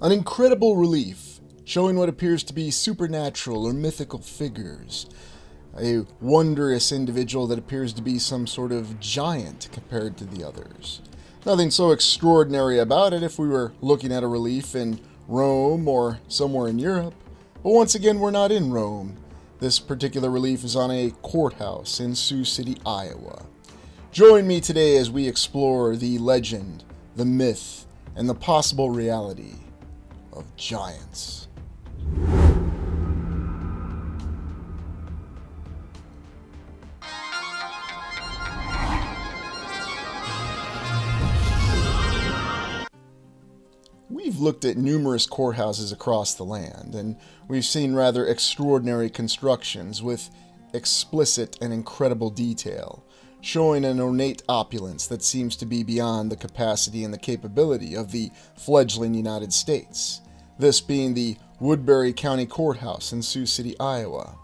An incredible relief showing what appears to be supernatural or mythical figures. A wondrous individual that appears to be some sort of giant compared to the others. Nothing so extraordinary about it if we were looking at a relief in Rome or somewhere in Europe. But once again, we're not in Rome. This particular relief is on a courthouse in Sioux City, Iowa. Join me today as we explore the legend, the myth, and the possible reality of giants. We've looked at numerous courthouses across the land, and we've seen rather extraordinary constructions with explicit and incredible detail, showing an ornate opulence that seems to be beyond the capacity and the capability of the fledgling United States, this being the Woodbury County Courthouse in Sioux City, Iowa.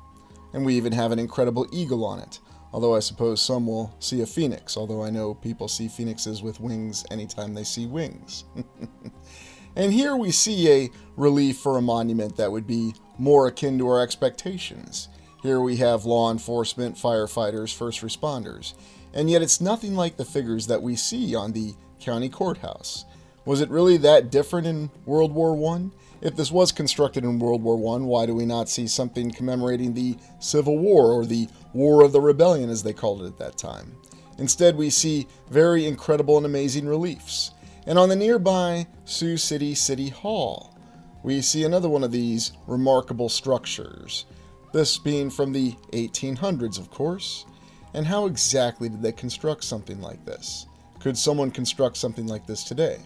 And we even have an incredible eagle on it, although I suppose some will see a phoenix, although I know people see phoenixes with wings anytime they see wings. And here we see a relief for a monument that would be more akin to our expectations. Here we have law enforcement, firefighters, first responders, and yet it's nothing like the figures that we see on the county courthouse. Was it really that different in World War I? If this was constructed in World War I, why do we not see something commemorating the Civil War, or the War of the Rebellion as they called it at that time? Instead, we see very incredible and amazing reliefs. And on the nearby Sioux City City Hall, we see another one of these remarkable structures. This being from the 1800s, of course. And how exactly did they construct something like this? Could someone construct something like this today?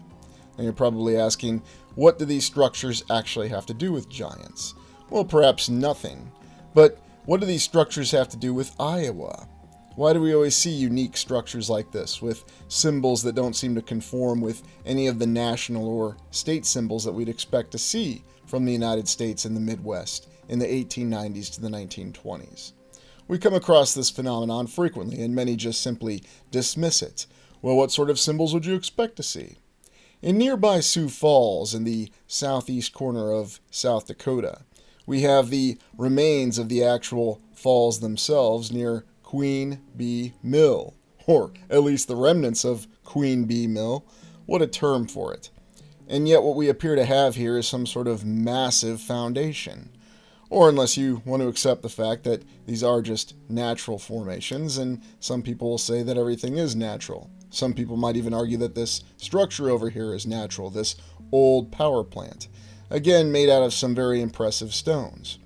And you're probably asking, what do these structures actually have to do with giants? Well, perhaps nothing. But what do these structures have to do with Iowa? Why do we always see unique structures like this, with symbols that don't seem to conform with any of the national or state symbols that we'd expect to see from the United States and the Midwest in the 1890s to the 1920s? We come across this phenomenon frequently, and many just simply dismiss it. Well, what sort of symbols would you expect to see? In nearby Sioux Falls, in the southeast corner of South Dakota, we have the remains of the actual falls themselves near Queen Bee Mill, or at least the remnants of Queen Bee Mill. What a term for it. And yet what we appear to have here is some sort of massive foundation. Or unless you want to accept the fact that these are just natural formations, and some people will say that everything is natural. Some people might even argue that this structure over here is natural, this old power plant. Again, made out of some very impressive stones.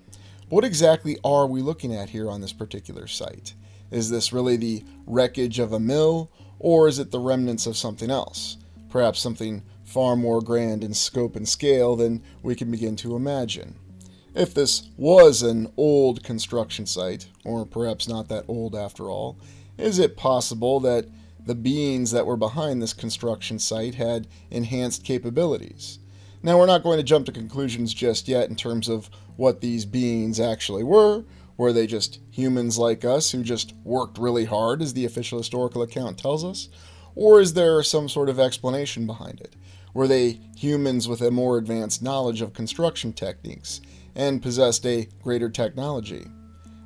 What exactly are we looking at here on this particular site? Is this really the wreckage of a mill, or is it the remnants of something else? Perhaps something far more grand in scope and scale than we can begin to imagine. If this was an old construction site, or perhaps not that old after all, is it possible that the beings that were behind this construction site had enhanced capabilities? Now, we're not going to jump to conclusions just yet in terms of what these beings actually were. Were they just humans like us who just worked really hard, as the official historical account tells us? Or is there some sort of explanation behind it? Were they humans with a more advanced knowledge of construction techniques and possessed a greater technology?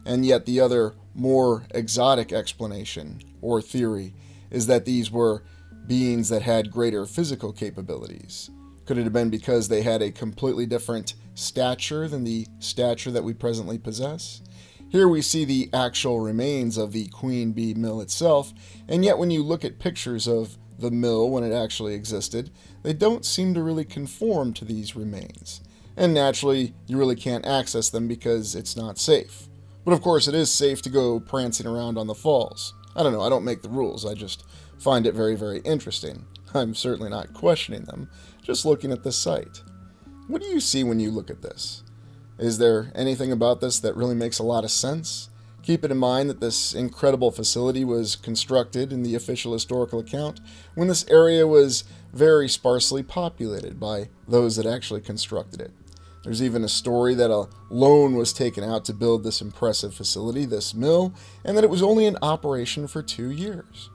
And yet the other, more exotic explanation, or theory, is that these were beings that had greater physical capabilities. Could it have been because they had a completely different stature than the stature that we presently possess? Here we see the actual remains of the Queen Bee Mill itself, and yet when you look at pictures of the mill when it actually existed, they don't seem to really conform to these remains. And naturally, you really can't access them because it's not safe. But of course, it is safe to go prancing around on the falls. I don't know, I don't make the rules, I just find it very, very interesting. I'm certainly not questioning them, just looking at the site. What do you see when you look at this? Is there anything about this that really makes a lot of sense? Keep it in mind that this incredible facility was constructed in the official historical account when this area was very sparsely populated by those that actually constructed it. There's even a story that a loan was taken out to build this impressive facility, this mill, and that it was only in operation for 2 years.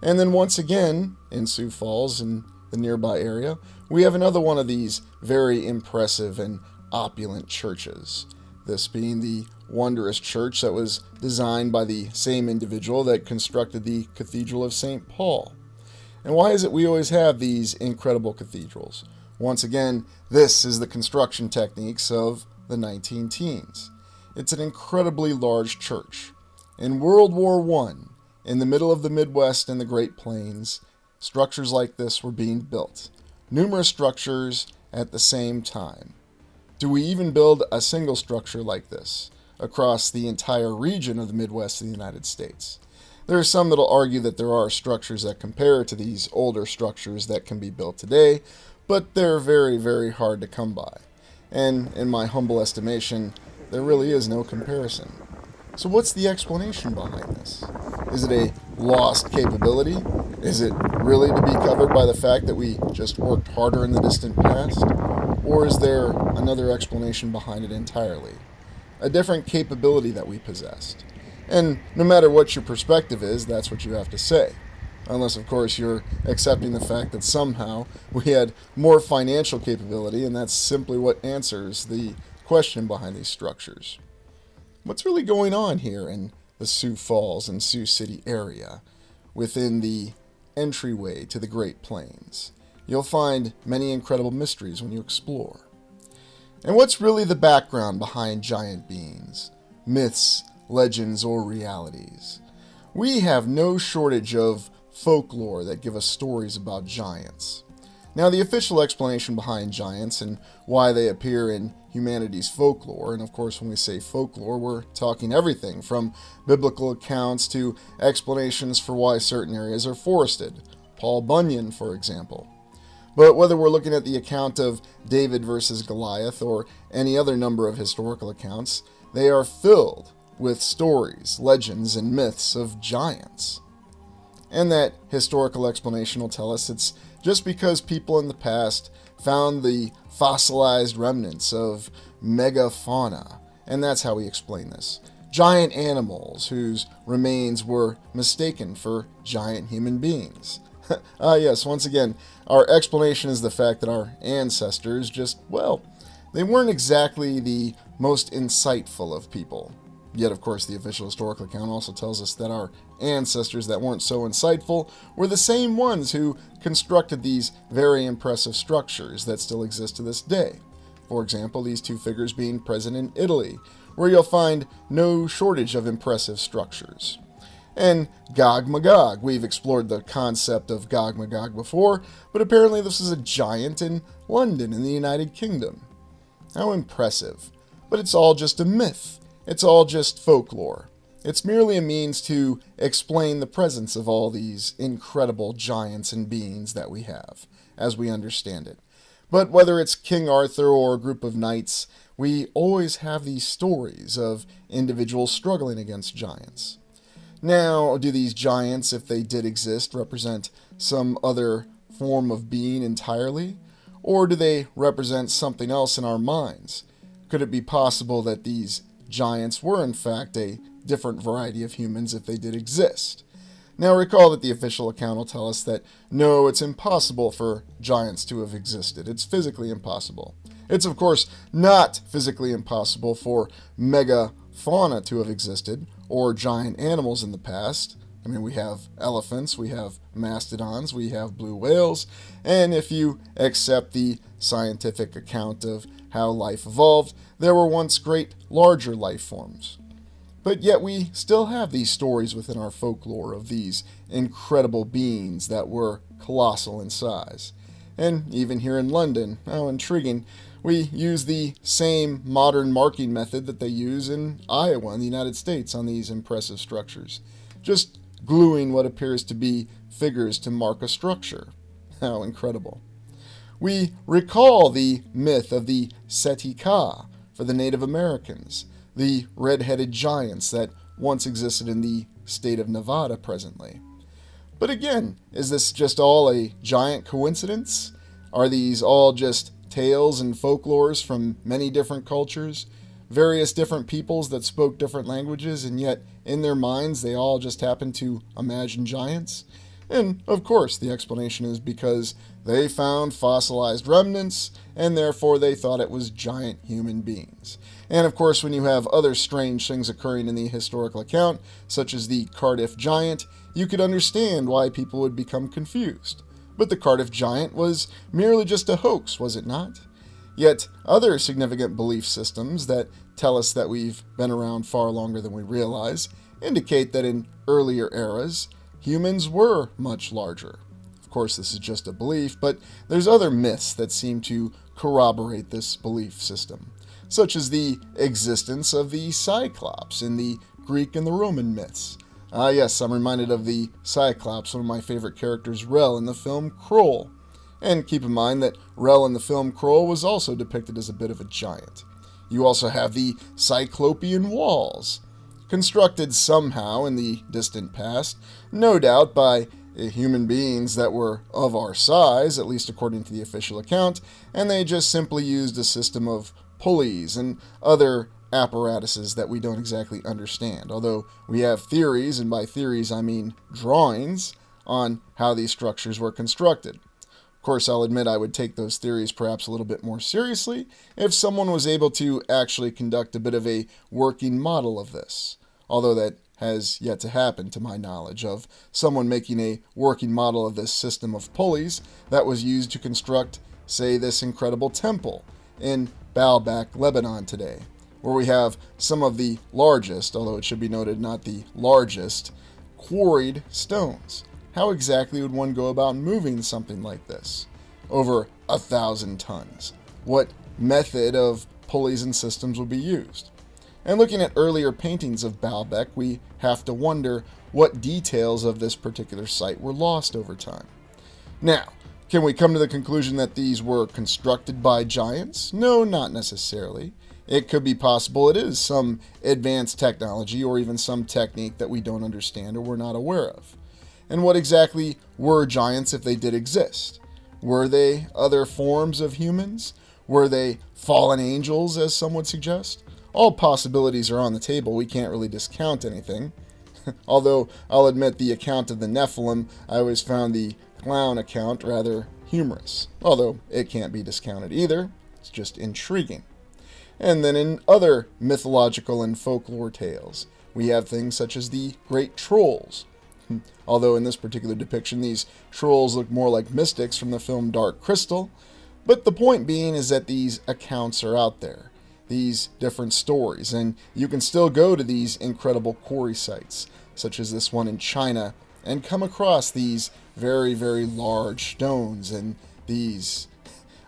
And then once again, in Sioux Falls, in the nearby area, we have another one of these very impressive and opulent churches. This being the wondrous church that was designed by the same individual that constructed the Cathedral of St. Paul. And why is it we always have these incredible cathedrals? Once again, this is the construction techniques of the 19 teens. It's an incredibly large church. In World War I, in the middle of the Midwest and the Great Plains, structures like this were being built. Numerous structures at the same time. Do we even build a single structure like this across the entire region of the Midwest of the United States? There are some that will argue that there are structures that compare to these older structures that can be built today, but they're very, very hard to come by. And in my humble estimation, there really is no comparison. So what's the explanation behind this? Is it a lost capability? Is it really to be covered by the fact that we just worked harder in the distant past? Or is there another explanation behind it entirely? A different capability that we possessed. And no matter what your perspective is, that's what you have to say. Unless, of course, you're accepting the fact that somehow we had more financial capability, and that's simply what answers the question behind these structures. What's really going on here in the Sioux Falls and Sioux City area within the entryway to the Great Plains? You'll find many incredible mysteries when you explore. And what's really the background behind giant beings, myths, legends, or realities? We have no shortage of folklore that give us stories about giants. Now, the official explanation behind giants and why they appear in humanity's folklore, and of course when we say folklore, we're talking everything from biblical accounts to explanations for why certain areas are forested. Paul Bunyan, for example. But whether we're looking at the account of David versus Goliath or any other number of historical accounts, they are filled with stories, legends, and myths of giants. And that historical explanation will tell us it's just because people in the past found the fossilized remnants of megafauna, and that's how we explain this. Giant animals whose remains were mistaken for giant human beings. Yes, once again, our explanation is the fact that our ancestors they weren't exactly the most insightful of people. Yet, of course, the official historical account also tells us that our ancestors that weren't so insightful were the same ones who constructed these very impressive structures that still exist to this day. For example, these two figures being present in Italy, where you'll find no shortage of impressive structures. And Gog Magog, we've explored the concept of Gog Magog before, but apparently this is a giant in London in the United Kingdom. How impressive. But it's all just a myth. It's all just folklore. It's merely a means to explain the presence of all these incredible giants and beings that we have, as we understand it. But whether it's King Arthur or a group of knights, we always have these stories of individuals struggling against giants. Now, do these giants, if they did exist, represent some other form of being entirely? Or do they represent something else in our minds? Could it be possible that these giants were in fact a different variety of humans if they did exist? Now recall that the official account will tell us that no, it's impossible for giants to have existed. It's physically impossible. It's of course not physically impossible for megafauna to have existed, or giant animals in the past. I mean, we have elephants, we have mastodons, we have blue whales, and if you accept the scientific account of how life evolved, there were once great larger life forms. But yet we still have these stories within our folklore of these incredible beings that were colossal in size. And even here in London, how intriguing, we use the same modern marking method that they use in Iowa in the United States on these impressive structures. Just gluing what appears to be figures to mark a structure. How incredible. We recall the myth of the Seti-Ka for the Native Americans, the red-headed giants that once existed in the state of Nevada presently. But again, is this just all a giant coincidence? Are these all just tales and folklores from many different cultures, various different peoples that spoke different languages, and yet in their minds they all just happened to imagine giants? And, of course, the explanation is because they found fossilized remnants, and therefore they thought it was giant human beings. And, of course, when you have other strange things occurring in the historical account, such as the Cardiff Giant, you could understand why people would become confused. But the Cardiff Giant was merely just a hoax, was it not? Yet, other significant belief systems that tell us that we've been around far longer than we realize indicate that in earlier eras, humans were much larger. Of course, this is just a belief, but there's other myths that seem to corroborate this belief system, such as the existence of the Cyclops in the Greek and the Roman myths. Yes, I'm reminded of the Cyclops, one of my favorite characters, Rel, in the film Kroll. And keep in mind that Rel in the film Kroll was also depicted as a bit of a giant. You also have the Cyclopean walls, constructed somehow in the distant past, no doubt by human beings that were of our size, at least according to the official account, and they just simply used a system of pulleys and other apparatuses that we don't exactly understand, although we have theories, and by theories I mean drawings, on how these structures were constructed. Of course, I'll admit I would take those theories perhaps a little bit more seriously if someone was able to actually conduct a bit of a working model of this, although that has yet to happen to my knowledge of someone making a working model of this system of pulleys that was used to construct, say, this incredible temple in Baalbek, Lebanon today, where we have some of the largest, although it should be noted not the largest, quarried stones. How exactly would one go about moving something like this? Over 1,000 tons. What method of pulleys and systems would be used? And looking at earlier paintings of Baalbek, we have to wonder what details of this particular site were lost over time. Now, can we come to the conclusion that these were constructed by giants? No, not necessarily. It could be possible it is some advanced technology or even some technique that we don't understand or we're not aware of. And what exactly were giants if they did exist? Were they other forms of humans? Were they fallen angels, as some would suggest? All possibilities are on the table. We can't really discount anything. Although, I'll admit the account of the Nephilim, I always found the clown account rather humorous. Although, it can't be discounted either. It's just intriguing. And then in other mythological and folklore tales, we have things such as the great trolls. Although in this particular depiction, these trolls look more like mystics from the film Dark Crystal. But the point being is that these accounts are out there, these different stories, and you can still go to these incredible quarry sites, such as this one in China, and come across these very, very large stones and these,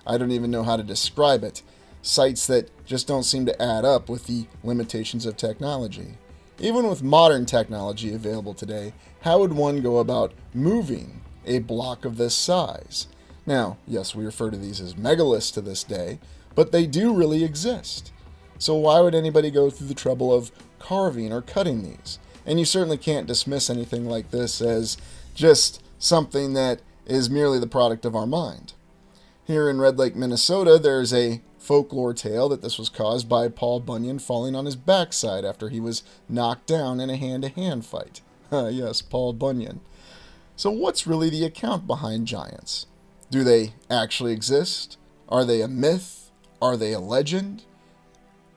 I don't even know how to describe it, sites that just don't seem to add up with the limitations of technology. Even with modern technology available today, how would one go about moving a block of this size? Now, yes, we refer to these as megaliths to this day, but they do really exist. So why would anybody go through the trouble of carving or cutting these? And you certainly can't dismiss anything like this as just something that is merely the product of our mind. Here in Red Lake, Minnesota, there's a folklore tale that this was caused by Paul Bunyan falling on his backside after he was knocked down in a hand-to-hand fight. Yes, Paul Bunyan. So what's really the account behind giants? Do they actually exist? Are they a myth? Are they a legend?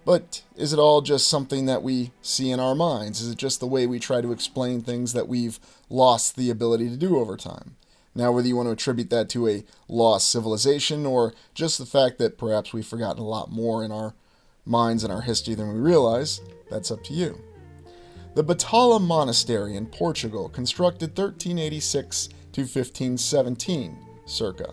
But is it all just something that we see in our minds? Is it just the way we try to explain things that we've lost the ability to do over time? Now, whether you want to attribute that to a lost civilization or just the fact that perhaps we've forgotten a lot more in our minds and our history than we realize, that's up to you. The Batala Monastery in Portugal, constructed 1386 to 1517, circa.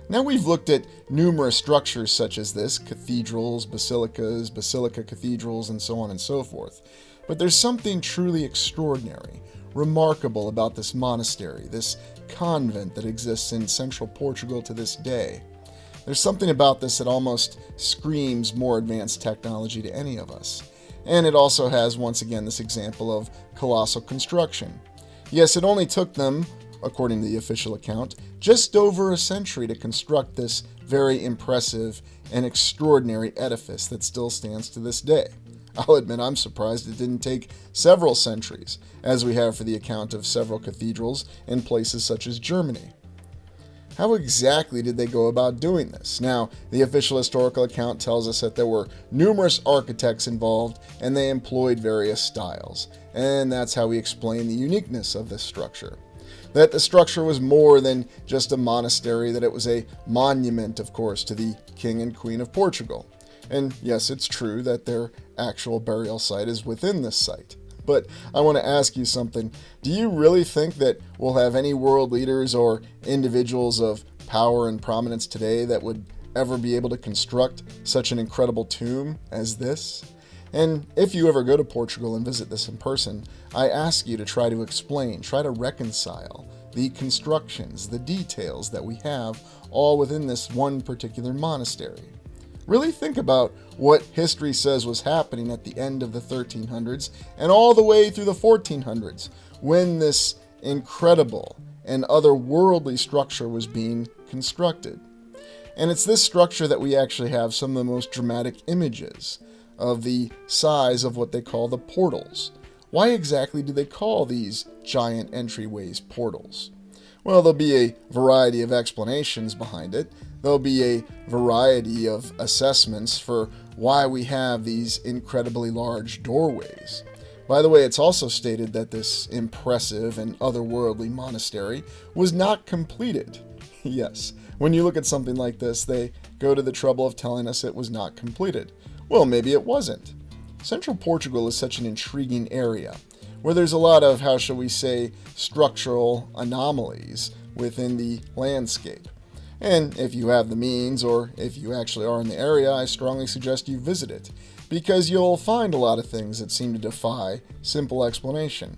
Now we've looked at numerous structures such as this, cathedrals, basilicas, basilica cathedrals, and so on and so forth. But there's something truly extraordinary, remarkable about this monastery, this convent that exists in central Portugal to this day. There's something about this that almost screams more advanced technology to any of us. And it also has, once again, this example of colossal construction. Yes, it only took them, according to the official account, just over a century to construct this very impressive and extraordinary edifice that still stands to this day. I'll admit I'm surprised it didn't take several centuries, as we have for the account of several cathedrals in places such as Germany. How exactly did they go about doing this? Now, the official historical account tells us that there were numerous architects involved and they employed various styles, and that's how we explain the uniqueness of this structure. That the structure was more than just a monastery, that it was a monument, of course, to the King and Queen of Portugal. And yes, it's true that their actual burial site is within this site. But I want to ask you something. Do you really think that we'll have any world leaders or individuals of power and prominence today that would ever be able to construct such an incredible tomb as this? And if you ever go to Portugal and visit this in person, I ask you to try to explain, try to reconcile the constructions, the details that we have all within this one particular monastery. Really think about what history says was happening at the end of the 1300s and all the way through the 1400s when this incredible and otherworldly structure was being constructed. And it's this structure that we actually have some of the most dramatic images of the size of what they call the portals. Why exactly do they call these giant entryways portals? Well, there'll be a variety of explanations behind it. There'll be a variety of assessments for why we have these incredibly large doorways. By the way, it's also stated that this impressive and otherworldly monastery was not completed. Yes, when you look at something like this, they go to the trouble of telling us it was not completed. Well, maybe it wasn't. Central Portugal is such an intriguing area, where there's a lot of, how shall we say, structural anomalies within the landscape. And if you have the means, or if you actually are in the area, I strongly suggest you visit it, because you'll find a lot of things that seem to defy simple explanation.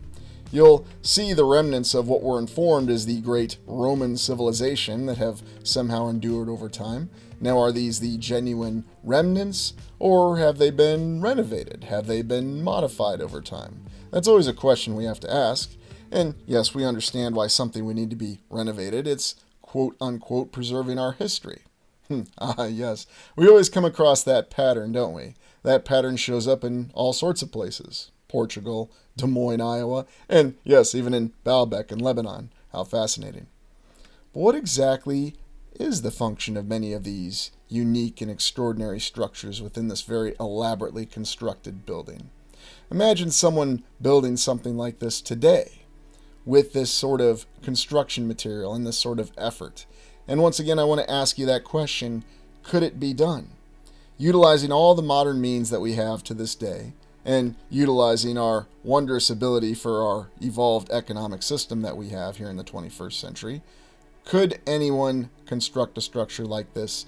You'll see the remnants of what were informed as the great Roman civilization that have somehow endured over time. Now, are these the genuine remnants, or have they been renovated? Have they been modified over time? That's always a question we have to ask. And yes, we understand why something would need to be renovated. It's quote-unquote preserving our history. Yes. We always come across that pattern, don't we? That pattern shows up in all sorts of places. Portugal, Des Moines, Iowa, and yes, even in Baalbek in Lebanon. How fascinating. But what exactly is the function of many of these unique and extraordinary structures within this very elaborately constructed building? Imagine someone building something like this today, with this sort of construction material and this sort of effort. And once again, I want to ask you that question, could it be done? Utilizing all the modern means that we have to this day, and utilizing our wondrous ability for our evolved economic system that we have here in the 21st century, could anyone construct a structure like this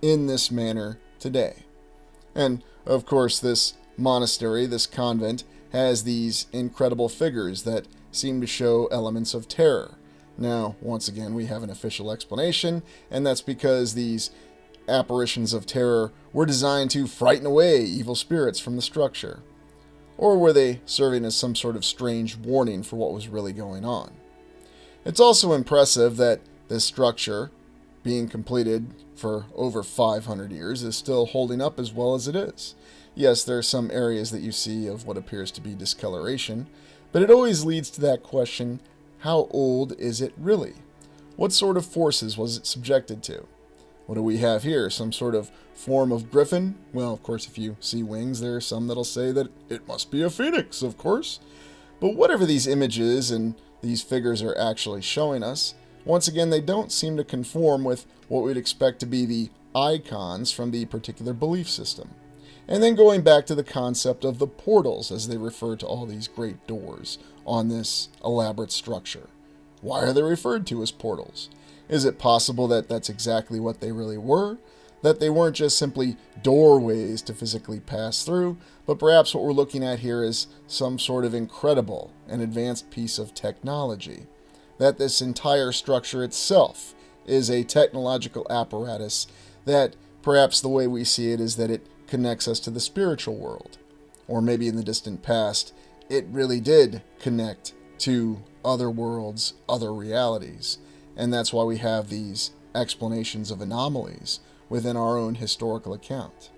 in this manner today? And of course, this monastery, this convent, has these incredible figures that seem to show elements of terror. Now, once again, we have an official explanation, and that's because these apparitions of terror were designed to frighten away evil spirits from the structure. Or were they serving as some sort of strange warning for what was really going on? It's also impressive that this structure, being completed for over 500 years, is still holding up as well as it is. Yes, there are some areas that you see of what appears to be discoloration, but it always leads to that question, how old is it really? What sort of forces was it subjected to? What do we have here? Some sort of form of griffin? Well, of course, if you see wings, there are some that'll say that it must be a phoenix, of course. But whatever these images and these figures are actually showing us, once again, they don't seem to conform with what we'd expect to be the icons from the particular belief system. And then going back to the concept of the portals, as they refer to all these great doors on this elaborate structure. Why are they referred to as portals? Is it possible that that's exactly what they really were? That they weren't just simply doorways to physically pass through, but perhaps what we're looking at here is some sort of incredible and advanced piece of technology. That this entire structure itself is a technological apparatus that perhaps the way we see it is that it connects us to the spiritual world. Or maybe in the distant past, it really did connect to other worlds, other realities. And that's why we have these explanations of anomalies within our own historical account.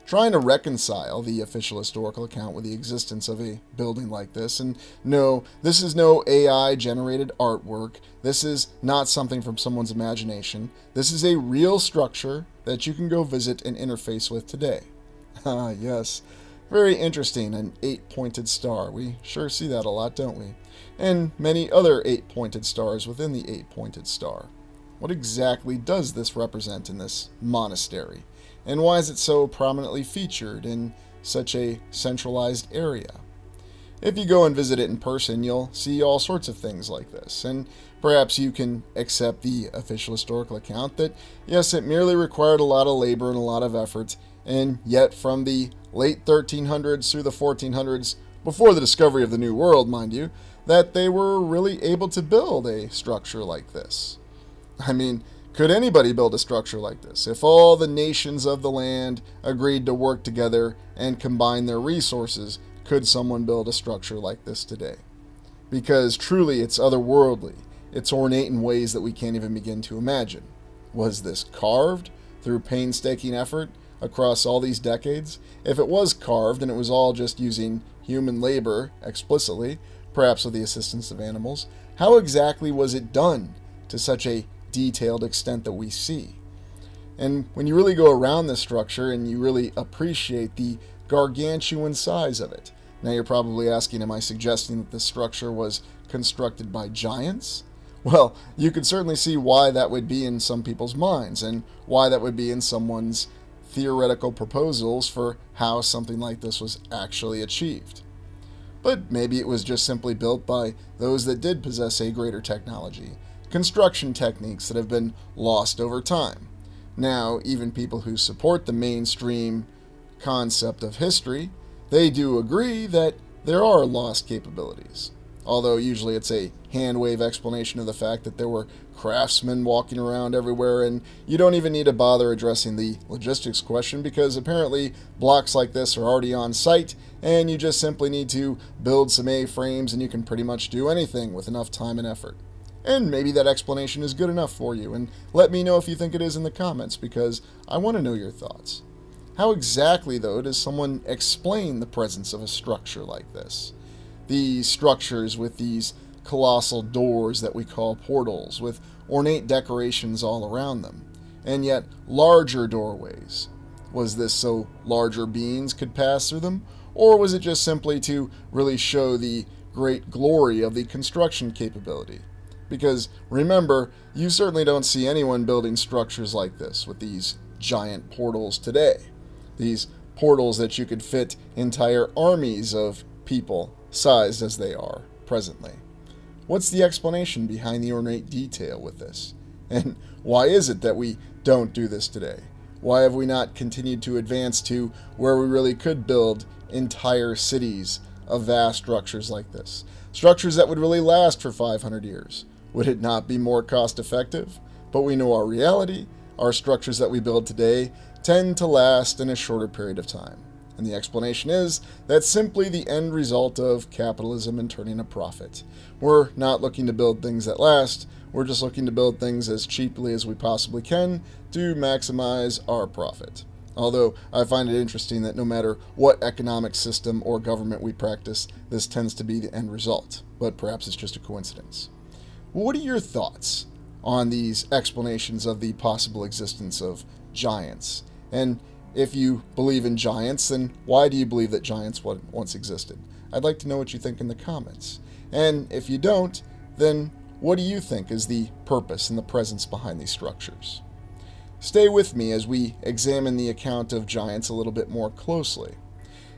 trying to reconcile the official historical account with the existence of a building like this. And no, this is no AI generated artwork. This is not something from someone's imagination. This is a real structure that you can go visit and interface with today. Ah, yes. Very interesting, an eight-pointed star. We sure see that a lot, don't we? And many other eight-pointed stars within the eight-pointed star. What exactly does this represent in this monastery? And why is it so prominently featured in such a centralized area? If you go and visit it in person, you'll see all sorts of things like this, and perhaps you can accept the official historical account that, yes, it merely required a lot of labor and a lot of effort, and yet from the late 1300s through the 1400s, before the discovery of the New World, mind you, that they were really able to build a structure like this. I mean, could anybody build a structure like this? If all the nations of the land agreed to work together and combine their resources, could someone build a structure like this today? Because truly it's otherworldly. It's ornate in ways that we can't even begin to imagine. Was this carved through painstaking effort across all these decades? If it was carved and it was all just using human labor explicitly, perhaps with the assistance of animals, how exactly was it done to such a detailed extent that we see? And when you really go around this structure and you really appreciate the gargantuan size of it, now you're probably asking, am I suggesting that this structure was constructed by giants? Well, you could certainly see why that would be in some people's minds and why that would be in someone's theoretical proposals for how something like this was actually achieved. But maybe it was just simply built by those that did possess a greater technology, construction techniques that have been lost over time. Now, even people who support the mainstream concept of history, they do agree that there are lost capabilities. Although usually it's a hand-wave explanation of the fact that there were craftsmen walking around everywhere, and you don't even need to bother addressing the logistics question because apparently blocks like this are already on site, and you just simply need to build some A-frames and you can pretty much do anything with enough time and effort. And maybe that explanation is good enough for you, and let me know if you think it is in the comments because I want to know your thoughts. How exactly, though, does someone explain the presence of a structure like this? These structures with these colossal doors that we call portals, with ornate decorations all around them, and yet larger doorways. Was this so larger beings could pass through them, or was it just simply to really show the great glory of the construction capability? Because remember, you certainly don't see anyone building structures like this with these giant portals today. These portals that you could fit entire armies of people sized as they are presently. What's the explanation behind the ornate detail with this? And why is it that we don't do this today? Why have we not continued to advance to where we really could build entire cities of vast structures like this? Structures that would really last for 500 years. Would it not be more cost effective? But we know our reality. Our structures that we build today tend to last in a shorter period of time. And the explanation is that's simply the end result of capitalism and turning a profit. We're not looking to build things that last. We're just looking to build things as cheaply as we possibly can to maximize our profit. Although I find it interesting that no matter what economic system or government we practice, this tends to be the end result. But perhaps it's just a coincidence. What are your thoughts on these explanations of the possible existence of giants? And if you believe in giants, then why do you believe that giants once existed? I'd like to know what you think in the comments. And if you don't, then what do you think is the purpose and the presence behind these structures? Stay with me as we examine the account of giants a little bit more closely.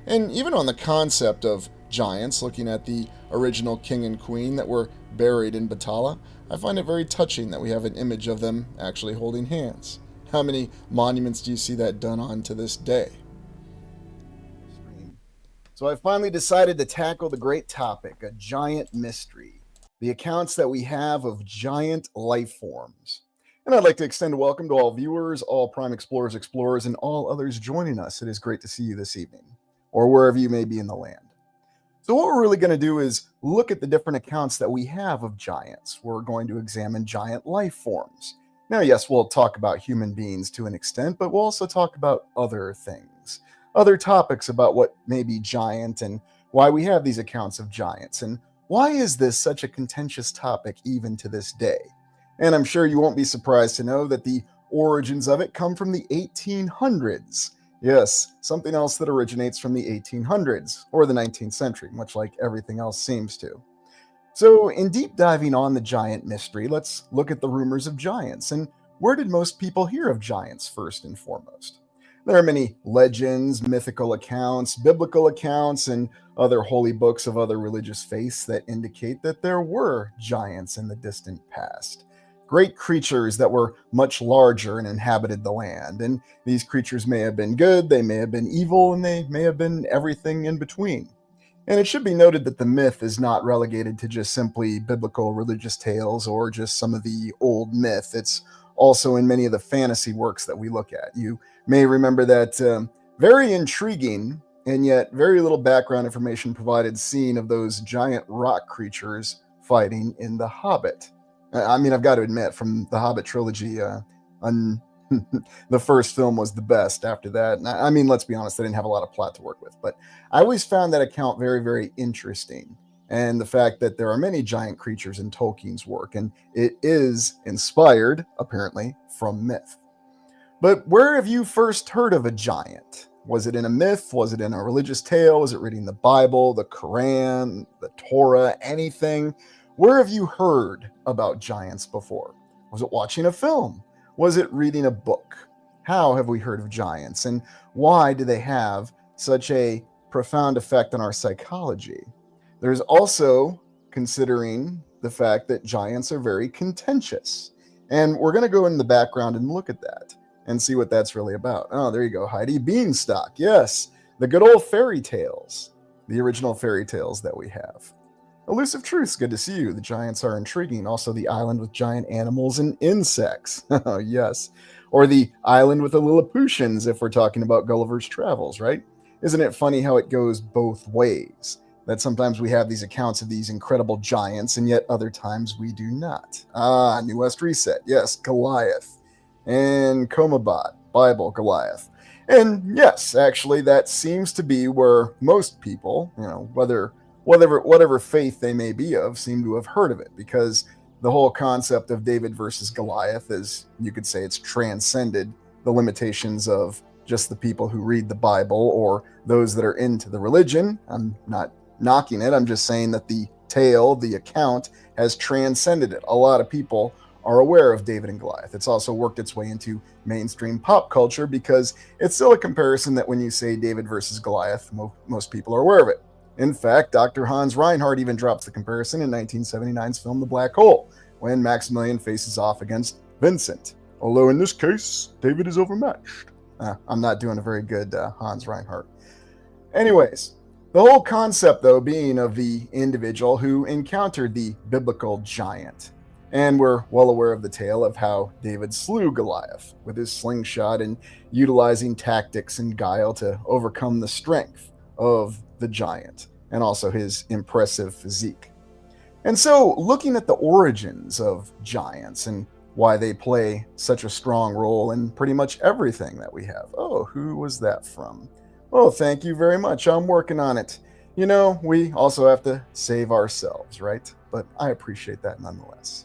And even on the concept of giants, looking at the original king and queen that were buried in Batala, I find it very touching that we have an image of them actually holding hands. How many monuments do you see that done on to this day? So I finally decided to tackle the great topic, a giant mystery, the accounts that we have of giant life forms. And I'd like to extend a welcome to all viewers, all Prime Explorers, and all others joining us. It is great to see you this evening, or wherever you may be in the land. So what we're really going to do is look at the different accounts that we have of giants. We're going to examine giant life forms. Now, yes, we'll talk about human beings to an extent, but we'll also talk about other things. other topics about what may be giant and why we have these accounts of giants, and why is this such a contentious topic even to this day. And I'm sure you won't be surprised to know that the origins of it come from the 1800s. Yes, something else that originates from the 1800s, or the 19th century, much like everything else seems to. So, in deep diving on the giant mystery, let's look at the rumors of giants and where did most people hear of giants first and foremost? There are many legends, mythical accounts, biblical accounts, and other holy books of other religious faiths that indicate that there were giants in the distant past. Great creatures that were much larger and inhabited the land. And these creatures may have been good, they may have been evil, and they may have been everything in between. And it should be noted that the myth is not relegated to just simply biblical religious tales or just some of the old myth. It's also in many of the fantasy works that we look at. You may remember that very intriguing and yet very little background information provided scene of those giant rock creatures fighting in The Hobbit. I mean, I've got to admit, from the Hobbit trilogy, the first film was the best after that. I mean, let's be honest, they didn't have a lot of plot to work with, but I always found that account very, very interesting. And the fact that there are many giant creatures in Tolkien's work, and it is inspired, apparently, from myth. But where have you first heard of a giant? Was it in a myth? Was it in a religious tale? Was it reading the Bible, the Quran, the Torah, anything? Where have you heard about giants before? Was it watching a film? Was it reading a book? How have we heard of giants, and why do they have such a profound effect on our psychology? There's also considering the fact that giants are very contentious. And we're going to go in the background and look at that and see what that's really about. Oh, there you go, Heidi. Beanstalk. Yes, the good old fairy tales, the original fairy tales that we have. Elusive Truths, good to see you. The giants are intriguing. Also, the island with giant animals and insects. Oh, yes. Or the island with the Lilliputians, if we're talking about Gulliver's Travels, right? Isn't it funny how it goes both ways? That sometimes we have these accounts of these incredible giants, and yet other times we do not. Ah, New West Reset. Yes, Goliath. And Comabot, Bible, Goliath. And yes, actually, that seems to be where most people, whatever faith they may be of, seem to have heard of it, because the whole concept of David versus Goliath is, you could say, it's transcended the limitations of just the people who read the Bible or those that are into the religion. I'm not knocking it. I'm just saying that the tale, the account, has transcended it. A lot of people are aware of David and Goliath. It's also worked its way into mainstream pop culture because it's still a comparison that when you say David versus Goliath, most people are aware of it. In fact, Dr. Hans Reinhardt even drops the comparison in 1979's film The Black Hole, when Maximilian faces off against Vincent. Although in this case, David is overmatched. I'm not doing a very good Hans Reinhardt. Anyways, the whole concept, though, being of the individual who encountered the biblical giant. And we're well aware of the tale of how David slew Goliath with his slingshot and utilizing tactics and guile to overcome the strength of the giant and also his impressive physique. And so, looking at the origins of giants and why they play such a strong role in pretty much everything that we have. Oh, who was that from? Oh, thank you very much. I'm working on it. You know, we also have to save ourselves, right? But I appreciate that nonetheless.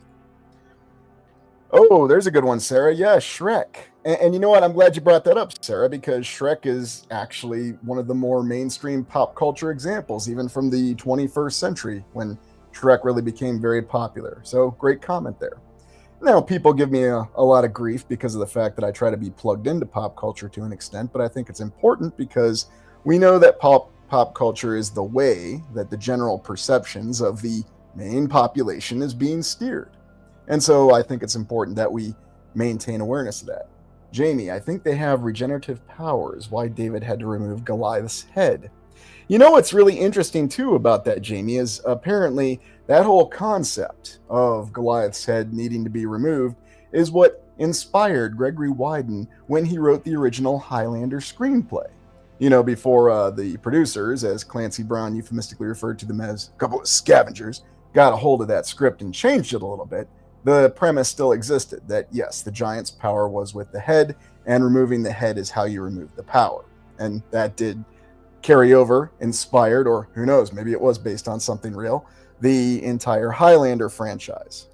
Oh, there's a good one, Sarah. Yeah, Shrek. And you know what? I'm glad you brought that up, Sarah, because Shrek is actually one of the more mainstream pop culture examples, even from the 21st century, when Shrek really became very popular. So, great comment there. Now, people give me a lot of grief because of the fact that I try to be plugged into pop culture to an extent, but I think it's important because we know that pop culture is the way that the general perceptions of the main population is being steered. And so I think it's important that we maintain awareness of that. Jamie, I think they have regenerative powers. Why David had to remove Goliath's head. You know what's really interesting too about that, Jamie, is apparently that whole concept of Goliath's head needing to be removed is what inspired Gregory Wyden when he wrote the original Highlander screenplay. You know, before the producers, as Clancy Brown euphemistically referred to them as a couple of scavengers, got a hold of that script and changed it a little bit, the premise still existed that, yes, the giant's power was with the head, and removing the head is how you remove the power. and that did carry over, inspired, or who knows, maybe it was based on something real, the entire Highlander franchise.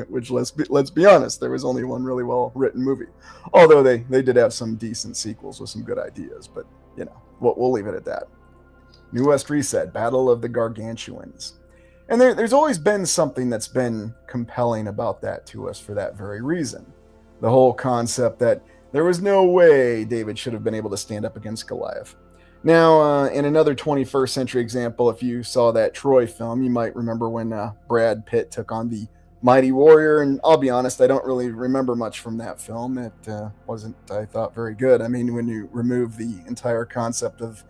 Which, let's be honest, there was only one really well written movie, although they did have some decent sequels with some good ideas. But we'll leave it at that. New West Reset, Battle of the Gargantuans. And there's always been something that's been compelling about that to us for that very reason. The whole concept that there was no way David should have been able to stand up against Goliath. Now, in another 21st century example, if you saw that Troy film, you might remember when Brad Pitt took on the mighty warrior. And I'll be honest, I don't really remember much from that film. It wasn't, I thought, very good. I mean, when you remove the entire concept of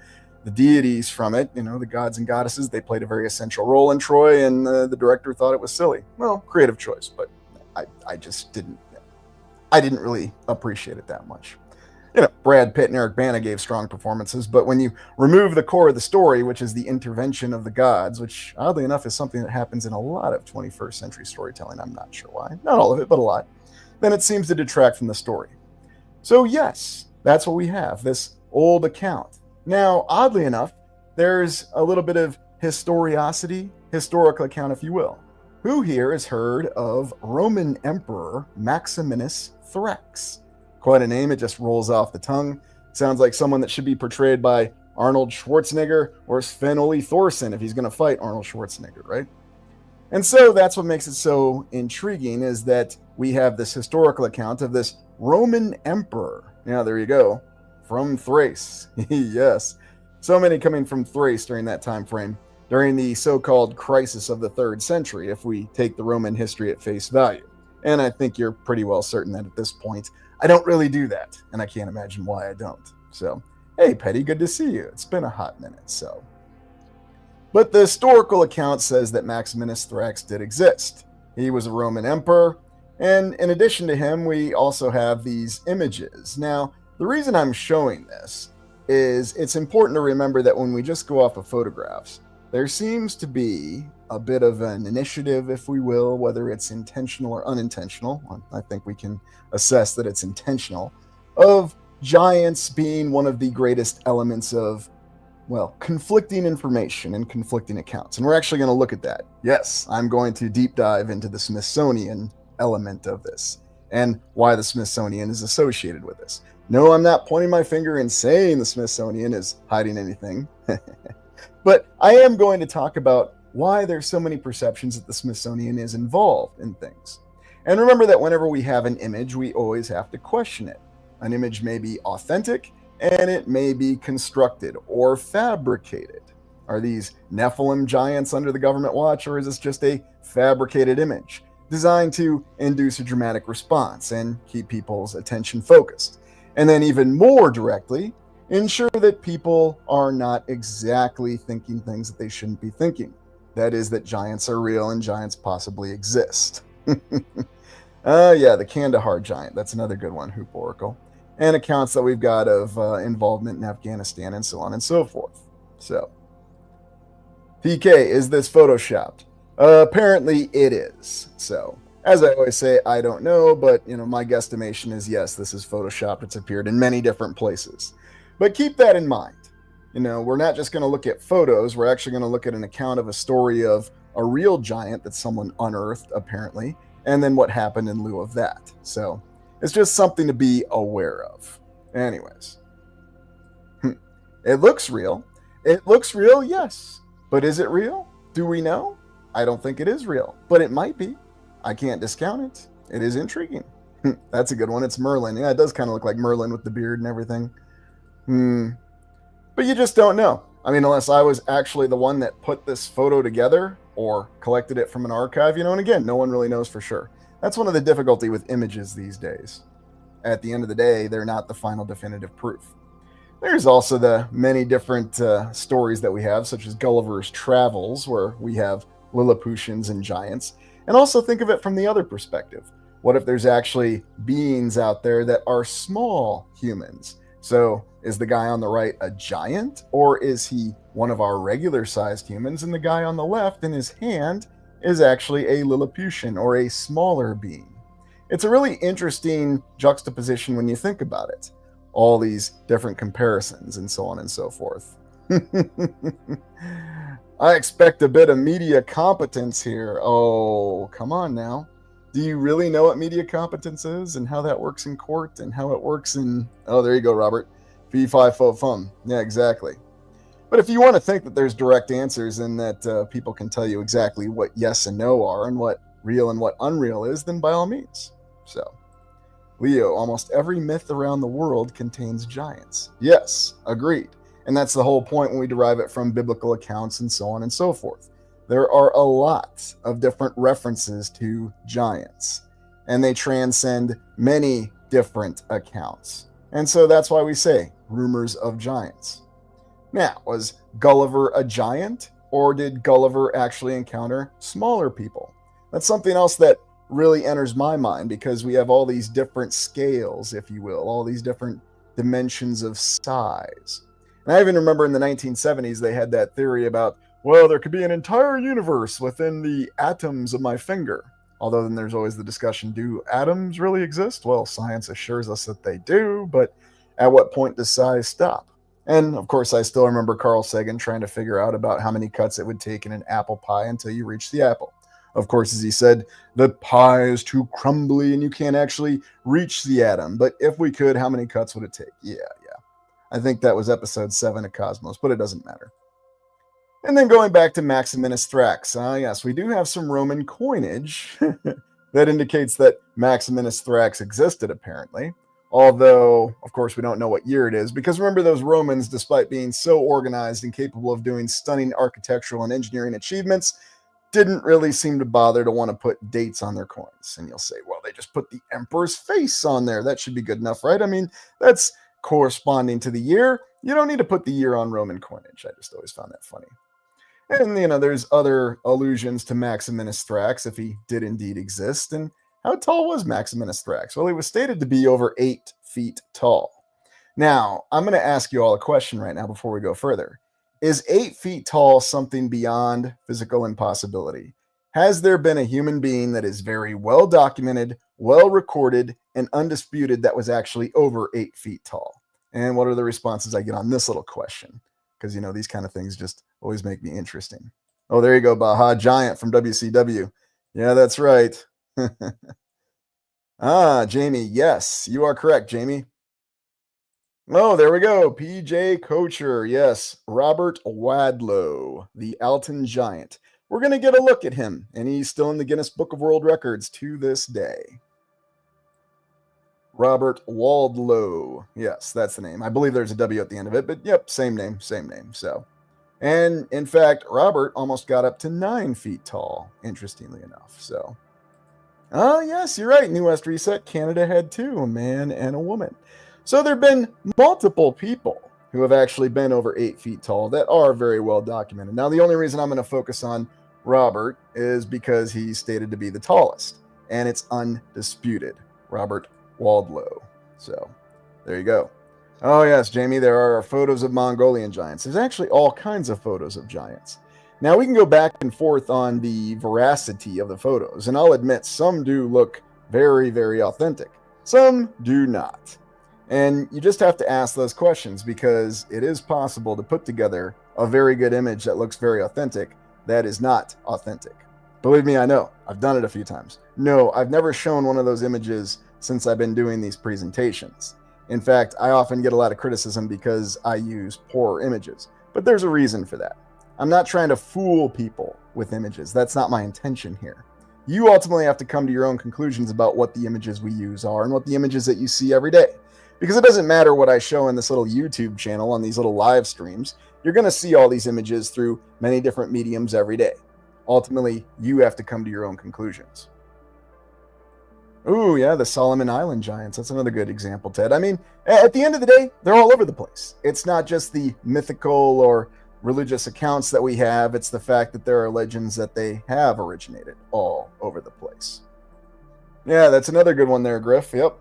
the deities from it, the gods and goddesses, they played a very essential role in Troy, and the director thought it was silly. Well, creative choice, but I just didn't really appreciate it that much. Brad Pitt and Eric Bana gave strong performances, but when you remove the core of the story, which is the intervention of the gods, which oddly enough is something that happens in a lot of 21st century storytelling, I'm not sure why, not all of it, but a lot, then it seems to detract from the story. So yes, that's what we have, this old account. Now, oddly enough, there's a little bit of historical account, if you will. Who here has heard of Roman Emperor Maximinus Thrax? Quite a name, it just rolls off the tongue. Sounds like someone that should be portrayed by Arnold Schwarzenegger or Sven-Ole Thorsen if he's going to fight Arnold Schwarzenegger, right? And so that's what makes it so intriguing, is that we have this historical account of this Roman emperor. Now, there you go. From Thrace. Yes. So many coming from Thrace during that time frame, during the so-called crisis of the 3rd century, if we take the Roman history at face value. And I think you're pretty well certain that at this point, I don't really do that, and I can't imagine why I don't. So, hey, Petty, good to see you. It's been a hot minute, so. But the historical account says that Maximinus Thrax did exist. He was a Roman emperor, and in addition to him, we also have these images. Now, the reason I'm showing this is it's important to remember that when we just go off of photographs, there seems to be a bit of an initiative, if we will, whether it's intentional or unintentional. I think we can assess that it's intentional, of giants being one of the greatest elements of, well, conflicting information and conflicting accounts. And we're actually going to look at that. Yes, I'm going to deep dive into the Smithsonian element of this and why the Smithsonian is associated with this. No, I'm not pointing my finger and saying the Smithsonian is hiding anything. But I am going to talk about why there's so many perceptions that the Smithsonian is involved in things. And remember that whenever we have an image, we always have to question it. An image may be authentic, and it may be constructed or fabricated. Are these Nephilim giants under the government watch, or is this just a fabricated image designed to induce a dramatic response and keep people's attention focused? And then even more directly, ensure that people are not exactly thinking things that they shouldn't be thinking. That is, that giants are real and giants possibly exist. Yeah, the Kandahar giant. That's another good one, Hoop Oracle. And accounts that we've got of involvement in Afghanistan and so on and so forth. So, PK, is this photoshopped? Apparently it is. So, as I always say, I don't know, but my guesstimation is yes, this is photoshopped. It's appeared in many different places. But keep that in mind. We're not just going to look at photos. We're actually going to look at an account of a story of a real giant that someone unearthed, apparently, and then what happened in lieu of that. So it's just something to be aware of. Anyways, it looks real. It looks real, yes. But is it real? Do we know? I don't think it is real, but it might be. I can't discount it. It is intriguing. That's a good one. It's Merlin. Yeah, it does kind of look like Merlin with the beard and everything. But you just don't know. I mean, unless I was actually the one that put this photo together or collected it from an archive, and again, no one really knows for sure. That's one of the difficulty with images these days. At the end of the day, they're not the final definitive proof. There's also the many different stories that we have, such as Gulliver's Travels, where we have Lilliputians and giants. And also think of it from the other perspective. What if there's actually beings out there that are small humans? So is the guy on the right a giant, or is he one of our regular-sized humans, and the guy on the left in his hand is actually a Lilliputian or a smaller being? It's a really interesting juxtaposition when you think about it. all these different comparisons and so on and so forth. I expect a bit of media competence here. Oh, come on now. Do you really know what media competence is and how that works in court and how it works in... Oh, there you go, Robert. Fee, fi, fo, fum. Yeah, exactly. But if you want to think that there's direct answers and that people can tell you exactly what yes and no are and what real and what unreal is, then by all means. So, Leo, almost every myth around the world contains giants. Yes, agreed. And that's the whole point when we derive it from biblical accounts and so on and so forth. There are a lot of different references to giants, and they transcend many different accounts. And so that's why we say rumors of giants. Now, was Gulliver a giant, or did Gulliver actually encounter smaller people? That's something else that really enters my mind, because we have all these different scales, if you will, all these different dimensions of size. And I even remember in the 1970s, they had that theory about, well, there could be an entire universe within the atoms of my finger. Although then there's always the discussion, do atoms really exist? Well, science assures us that they do, but at what point does size stop? And of course, I still remember Carl Sagan trying to figure out about how many cuts it would take in an apple pie until you reach the apple. Of course, as he said, the pie is too crumbly and you can't actually reach the atom. But if we could, how many cuts would it take? Yeah. I think that was episode 7 of Cosmos, but it doesn't matter. And then going back to Maximinus Thrax. Yes, we do have some Roman coinage that indicates that Maximinus Thrax existed, apparently. Although, of course, we don't know what year it is, because remember, those Romans, despite being so organized and capable of doing stunning architectural and engineering achievements, didn't really seem to bother to want to put dates on their coins. And you'll say, well, they just put the emperor's face on there. That should be good enough, right? I mean, that's corresponding to the year. You don't need to put the year on Roman coinage. I just always found that funny. And, there's other allusions to Maximinus Thrax, if he did indeed exist. And how tall was Maximinus Thrax? Well, he was stated to be over 8 feet tall. Now, I'm going to ask you all a question right now before we go further. Is 8 feet tall something beyond physical impossibility? Has there been a human being that is very well documented, well recorded, and undisputed that was actually over 8 feet tall? And what are the responses I get on this little question? Because, these kind of things just always make me interesting. Oh, there you go, Baja Giant from WCW. Yeah, that's right. Jamie, yes, you are correct, Jamie. Oh, there we go. PJ Kocher. Yes, Robert Wadlow, the Alton Giant. We're going to get a look at him, and he's still in the Guinness Book of World Records to this day. Robert Waldlow. Yes, that's the name. I believe there's a W at the end of it, but yep, same name. So, and in fact, Robert almost got up to 9 feet tall, interestingly enough. So, oh, yes, you're right. New West Reset, Canada had 2, a man and a woman. So there have been multiple people who have actually been over 8 feet tall that are very well documented. Now, the only reason I'm going to focus on Robert is because he's stated to be the tallest, and it's undisputed. Robert Waldlow. So there you go. Oh, yes, Jamie, there are photos of Mongolian giants. There's actually all kinds of photos of giants. Now, we can go back and forth on the veracity of the photos, and I'll admit some do look very, very authentic. Some do not. And you just have to ask those questions, because it is possible to put together a very good image that looks very authentic that is not authentic. Believe me, I know. I've done it a few times. No, I've never shown one of those images since I've been doing these presentations. In fact, I often get a lot of criticism because I use poor images. But there's a reason for that. I'm not trying to fool people with images. That's not my intention here. You ultimately have to come to your own conclusions about what the images we use are and what the images that you see every day. Because it doesn't matter what I show in this little YouTube channel on these little live streams. You're going to see all these images through many different mediums every day. Ultimately, you have to come to your own conclusions. Ooh, yeah, the Solomon Island giants. That's another good example, Ted. I mean, at the end of the day, they're all over the place. It's not just the mythical or religious accounts that we have. It's the fact that there are legends that they have originated all over the place. Yeah, that's another good one there, Griff. Yep.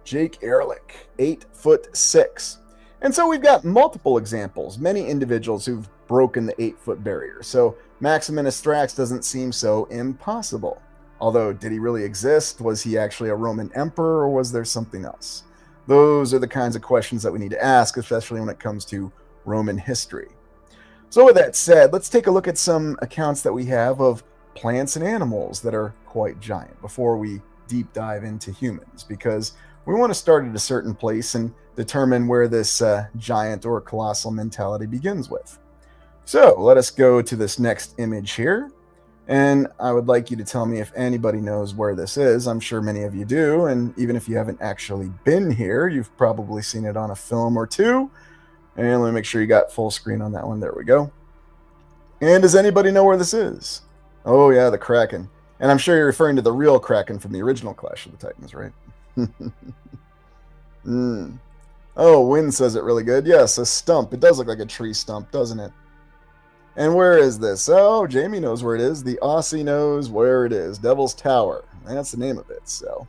Jake Ehrlich, 8'6". And so we've got multiple examples, many individuals who've broken the 8-foot barrier. So Maximinus Thrax doesn't seem so impossible. Although, did he really exist? Was he actually a Roman emperor, or was there something else? Those are the kinds of questions that we need to ask, especially when it comes to Roman history. So with that said, let's take a look at some accounts that we have of plants and animals that are quite giant before we deep dive into humans, because we want to start at a certain place and determine where this giant or colossal mentality begins with. So let us go to this next image here. And I would like you to tell me if anybody knows where this is. I'm sure many of you do. And even if you haven't actually been here, you've probably seen it on a film or two. And let me make sure you got full screen on that one. There we go. And does anybody know where this is? Oh, yeah, the Kraken. And I'm sure you're referring to the real Kraken from the original Clash of the Titans, right? Oh, Wynn says it really good. Yes, a stump. It does look like a tree stump, doesn't it? And where is this? Oh, Jamie knows where it is. The Aussie knows where it is. Devil's Tower. That's the name of it. So,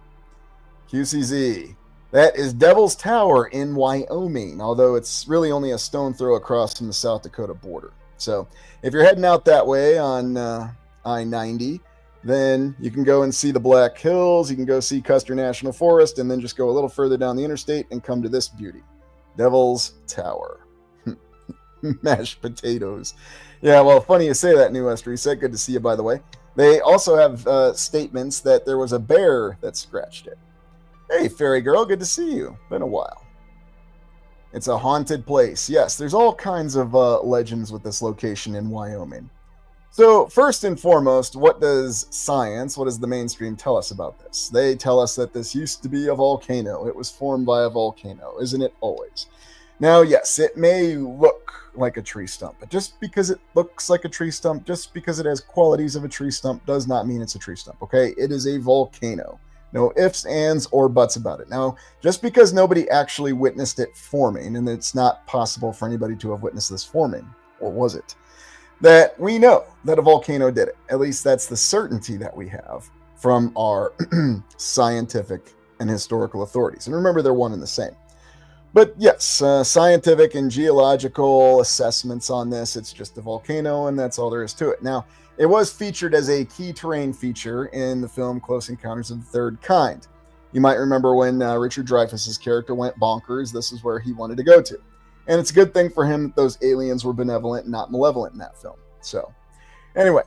QCZ. That is Devil's Tower in Wyoming, although it's really only a stone throw across from the South Dakota border. So, if you're heading out that way on I-90, then you can go and see the Black Hills. You can go see Custer National Forest, and then just go a little further down the interstate and come to this beauty. Devil's Tower. Mashed potatoes. Yeah, well, funny you say that, New West Reset. Good to see you, by the way. They also have statements that there was a bear that scratched it. Hey, fairy girl, good to see you. Been a while. It's a haunted place. Yes, there's all kinds of legends with this location in Wyoming. So, first and foremost, what does science, what does the mainstream tell us about this? They tell us that this used to be a volcano. It was formed by a volcano, isn't it always? Now, yes, it may look like a tree stump, but just because it looks like a tree stump, just because it has qualities of a tree stump, does not mean it's a tree stump, okay? It is a volcano. No ifs, ands, or buts about it. Now, just because nobody actually witnessed it forming, and it's not possible for anybody to have witnessed this forming, or was it, that we know that a volcano did it. At least that's the certainty that we have from our scientific and historical authorities. And remember, they're one and the same. But yes, scientific and geological assessments on this, it's just a volcano, and that's all there is to it. Now, it was featured as a key terrain feature in the film Close Encounters of the Third Kind. You might remember when Richard Dreyfuss's character went bonkers, this is where he wanted to go to. And it's a good thing for him that those aliens were benevolent and not malevolent in that film. So, anyway,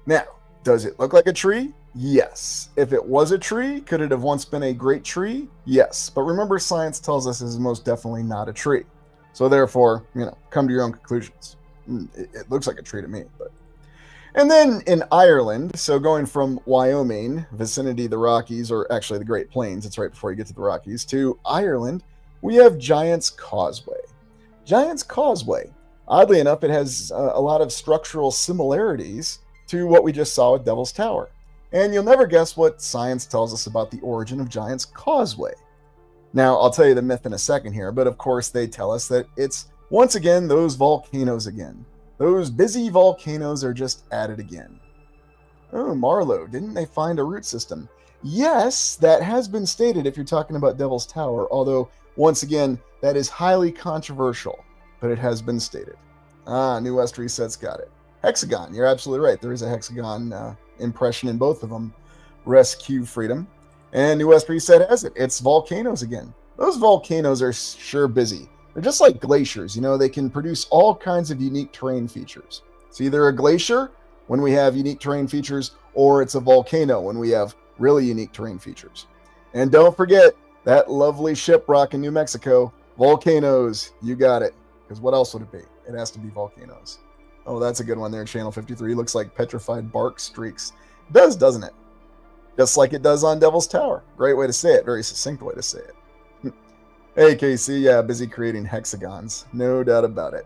now, does it look like a tree? Yes. If it was a tree, could it have once been a great tree? Yes. But remember, science tells us this is most definitely not a tree. So therefore, come to your own conclusions. It looks like a tree to me. But. And then in Ireland, so going from Wyoming, vicinity of the Rockies, or actually the Great Plains, it's right before you get to the Rockies, to Ireland, we have Giant's Causeway. Giant's Causeway. Oddly enough, it has a lot of structural similarities to what we just saw with Devil's Tower. And you'll never guess what science tells us about the origin of Giant's Causeway. Now, I'll tell you the myth in a second here, but of course they tell us that it's, once again, those volcanoes again. Those busy volcanoes are just at it again. Oh, Marlowe, didn't they find a root system? Yes, that has been stated if you're talking about Devil's Tower, although, once again, that is highly controversial, but it has been stated. New West Reset's got it. Hexagon, you're absolutely right. There is a hexagon impression in both of them. Rescue Freedom. And New West Reset has it. It's volcanoes again. Those volcanoes are sure busy. They're just like glaciers. They can produce all kinds of unique terrain features. It's either a glacier when we have unique terrain features, or it's a volcano when we have really unique terrain features. And don't forget that lovely shiprock in New Mexico. Volcanoes. You got it. Because what else would it be? It has to be volcanoes. Oh, that's a good one there, Channel 53. Looks like petrified bark streaks. It does, doesn't it? Just like it does on Devil's Tower. Great way to say it. Very succinct way to say it. Hey, KC. Yeah, busy creating hexagons. No doubt about it.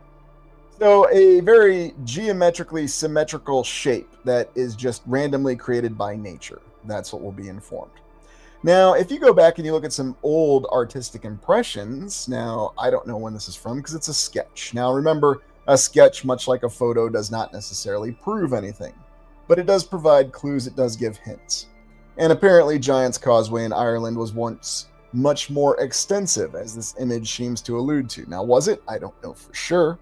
So, a very geometrically symmetrical shape that is just randomly created by nature. That's what we'll be informed. Now, if you go back and you look at some old artistic impressions, now, I don't know when this is from because it's a sketch. Now, remember, a sketch, much like a photo, does not necessarily prove anything, but it does provide clues, it does give hints. And apparently Giant's Causeway in Ireland was once much more extensive, as this image seems to allude to. Now, was it? I don't know for sure.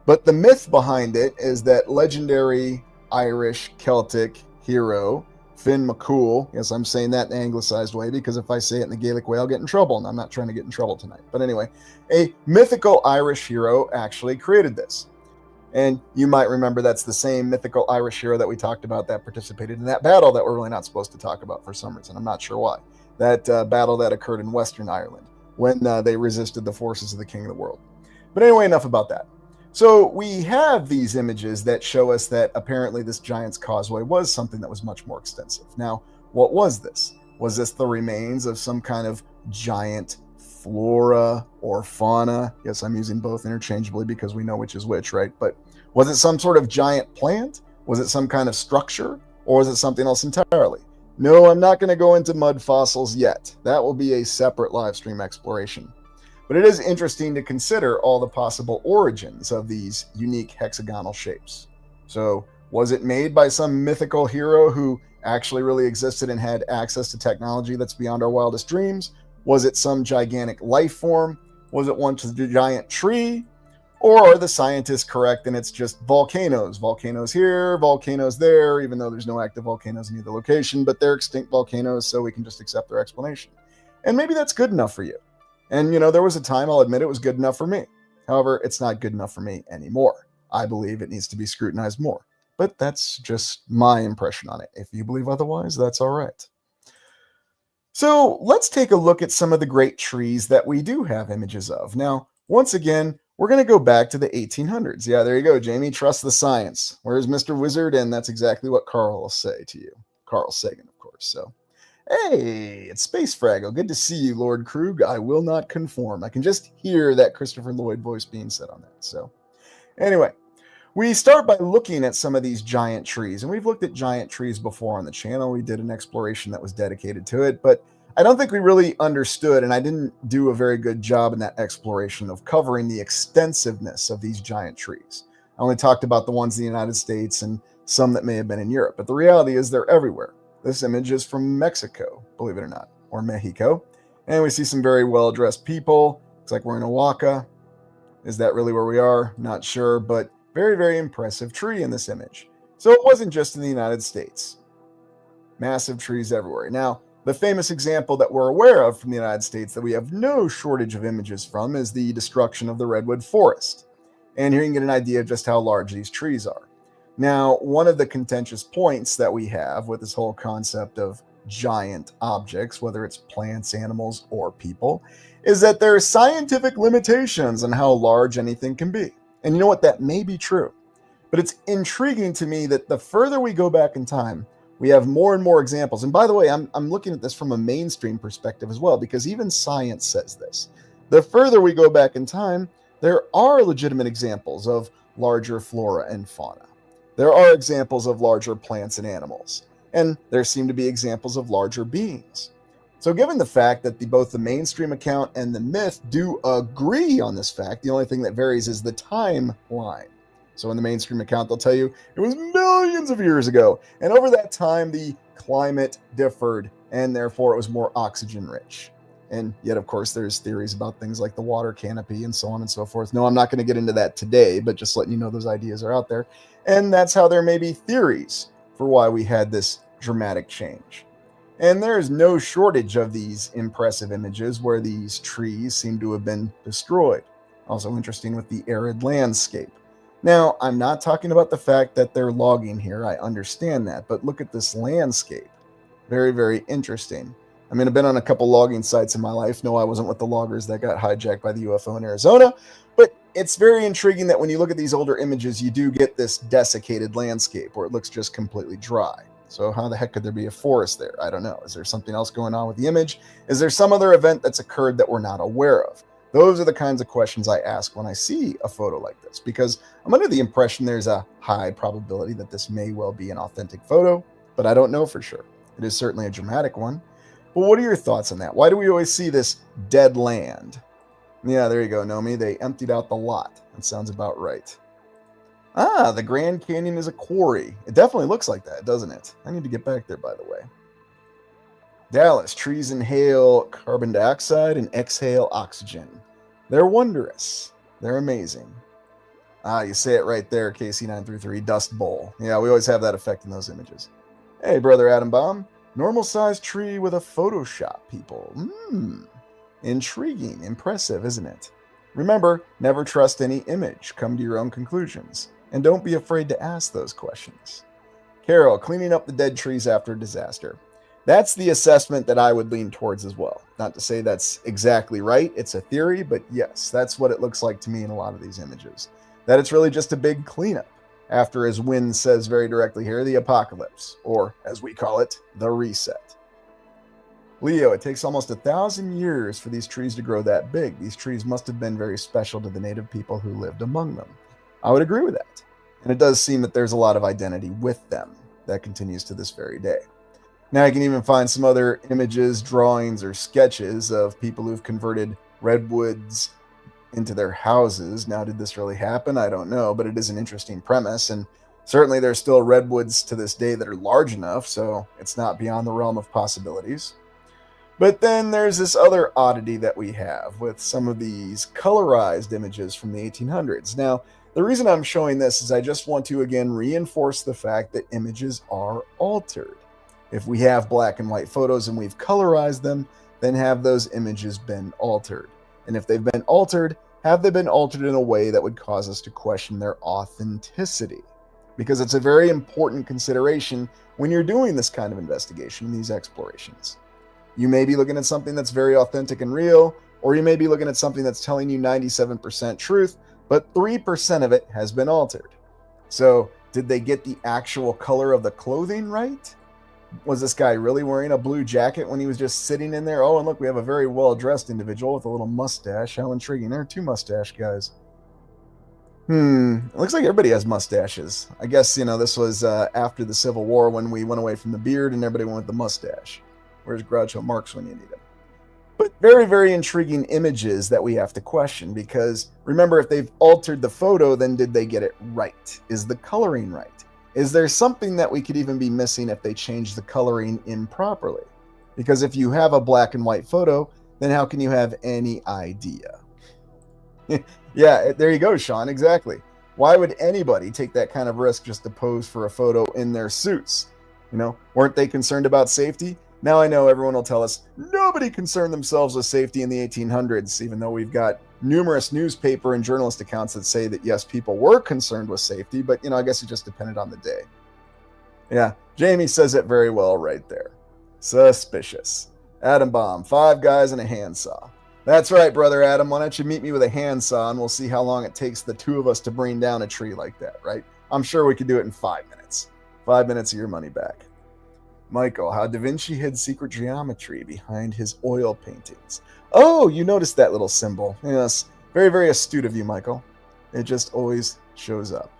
But the myth behind it is that legendary Irish Celtic hero Finn McCool. Yes, I'm saying that in the anglicized way because if I say it in the Gaelic way, I'll get in trouble, and I'm not trying to get in trouble tonight. But anyway, a mythical Irish hero actually created this. And you might remember that's the same mythical Irish hero that we talked about that participated in that battle that we're really not supposed to talk about for some reason. I'm not sure why. That battle that occurred in Western Ireland when they resisted the forces of the King of the World. But anyway, enough about that. So we have these images that show us that apparently this Giant's Causeway was something that was much more extensive. Now, what was this? Was this the remains of some kind of giant flora or fauna? Yes, I'm using both interchangeably because we know which is which, right? But was it some sort of giant plant? Was it some kind of structure? Or was it something else entirely? No, I'm not going to go into mud fossils yet. That will be a separate live stream exploration. But it is interesting to consider all the possible origins of these unique hexagonal shapes. So, was it made by some mythical hero who actually really existed and had access to technology that's beyond our wildest dreams? Was it some gigantic life form? Was it once a giant tree? Or are the scientists correct and it's just volcanoes? Volcanoes here, volcanoes there, even though there's no active volcanoes in either location, but they're extinct volcanoes, so we can just accept their explanation. And maybe that's good enough for you. And, there was a time, I'll admit, it was good enough for me. However, it's not good enough for me anymore. I believe it needs to be scrutinized more. But that's just my impression on it. If you believe otherwise, that's all right. So let's take a look at some of the great trees that we do have images of. Now, once again, we're going to go back to the 1800s. Yeah, there you go, Jamie. Trust the science. Where's Mr. Wizard? And that's exactly what Carl will say to you. Carl Sagan, of course. So, hey, it's Space Fraggle. Good to see you, Lord Krug. I will not conform. I can just hear that Christopher Lloyd voice being said on that. So, anyway, we start by looking at some of these giant trees. And we've looked at giant trees before on the channel. We did an exploration that was dedicated to it. But I don't think we really understood, and I didn't do a very good job in that exploration of covering the extensiveness of these giant trees. I only talked about the ones in the United States and some that may have been in Europe. But the reality is they're everywhere. This image is from Mexico, believe it or not, or Mexico. And we see some very well-dressed people. Looks like we're in Oaxaca. Is that really where we are? Not sure, but very, very impressive tree in this image. So it wasn't just in the United States. Massive trees everywhere. Now, the famous example that we're aware of from the United States that we have no shortage of images from is the destruction of the redwood forest. And here you can get an idea of just how large these trees are. Now, one of the contentious points that we have with this whole concept of giant objects, whether it's plants, animals, or people, is that there are scientific limitations on how large anything can be. And you know what? That may be true. But it's intriguing to me that the further we go back in time, we have more and more examples. And by the way, I'm looking at this from a mainstream perspective as well, because even science says this. The further we go back in time, there are legitimate examples of larger flora and fauna. There are examples of larger plants and animals. And there seem to be examples of larger beings. So given the fact that both the mainstream account and the myth do agree on this fact, the only thing that varies is the timeline. So in the mainstream account, they'll tell you it was millions of years ago. And over that time, the climate differed, and therefore it was more oxygen rich. And yet, of course, there's theories about things like the water canopy and so on and so forth. No, I'm not going to get into that today, but just letting you know those ideas are out there. And that's how there may be theories for why we had this dramatic change. And there is no shortage of these impressive images where these trees seem to have been destroyed. Also interesting with the arid landscape. Now, I'm not talking about the fact that they're logging here. I understand that. But look at this landscape. Very, very interesting. I mean, I've been on a couple logging sites in my life. No, I wasn't with the loggers that got hijacked by the UFO in Arizona. But it's very intriguing that when you look at these older images, you do get this desiccated landscape where it looks just completely dry. So how the heck could there be a forest there? I don't know. Is there something else going on with the image? Is there some other event that's occurred that we're not aware of? Those are the kinds of questions I ask when I see a photo like this, because I'm under the impression there's a high probability that this may well be an authentic photo, but I don't know for sure. It is certainly a dramatic one. But what are your thoughts on that? Why do we always see this dead land? Yeah, there you go, Nomi. They emptied out the lot. That sounds about right. Ah, the Grand Canyon is a quarry. It definitely looks like that, doesn't it? I need to get back there, by the way. Dallas, trees inhale carbon dioxide and exhale oxygen. They're wondrous. They're amazing. Ah, you say it right there, KC933, Dust Bowl. Yeah, we always have that effect in those images. Hey, Brother Adam Bomb. Normal sized tree with a Photoshop, people. Intriguing, impressive, isn't it? Remember, never trust any image. Come to your own conclusions. And don't be afraid to ask those questions. Carol, cleaning up the dead trees after a disaster. That's the assessment that I would lean towards as well. Not to say that's exactly right, it's a theory, but yes, that's what it looks like to me in a lot of these images. That it's really just a big cleanup after, as Wynn says very directly here, the apocalypse, or as we call it, the reset. Leo, it takes almost 1,000 years for these trees to grow that big. These trees must have been very special to the native people who lived among them. I would agree with that. And it does seem that there's a lot of identity with them that continues to this very day. Now you can even find some other images, drawings, or sketches of people who've converted redwoods into their houses. Now, did this really happen? I don't know, but it is an interesting premise. And certainly there's still redwoods to this day that are large enough, so it's not beyond the realm of possibilities. But then there's this other oddity that we have with some of these colorized images from the 1800s. Now, the reason I'm showing this is I just want to again reinforce the fact that images are altered. If we have black and white photos and we've colorized them, then have those images been altered? And if they've been altered, have they been altered in a way that would cause us to question their authenticity? Because it's a very important consideration when you're doing this kind of investigation, these explorations. You may be looking at something that's very authentic and real, or you may be looking at something that's telling you 97% truth, but 3% of it has been altered. So, did they get the actual color of the clothing right? Was this guy really wearing a blue jacket when he was just sitting in there? Oh, and look, we have a very well-dressed individual with a little mustache. How intriguing. There are two mustache guys. It looks like everybody has mustaches. I guess, this was after the Civil War when we went away from the beard and everybody went with the mustache. Where's Groucho Marx when you need him? But very, very intriguing images that we have to question because, remember, if they've altered the photo, then did they get it right? Is the coloring right? Is there something that we could even be missing if they change the coloring improperly? Because if you have a black and white photo, then how can you have any idea? Yeah, there you go, Sean, exactly. Why would anybody take that kind of risk just to pose for a photo in their suits? Weren't they concerned about safety? Now I know everyone will tell us nobody concerned themselves with safety in the 1800s, even though we've got numerous newspaper and journalist accounts that say that, yes, people were concerned with safety, but, I guess it just depended on the day. Yeah, Jamie says it very well right there. Suspicious. Atom bomb, 5 guys and a handsaw. That's right, Brother Adam. Why don't you meet me with a handsaw and we'll see how long it takes the two of us to bring down a tree like that, right? I'm sure we could do it in 5 minutes. 5 minutes of your money back. Michael, how Da Vinci hid secret geometry behind his oil paintings. Oh, you noticed that little symbol. Yes, very, very astute of you, Michael. It just always shows up.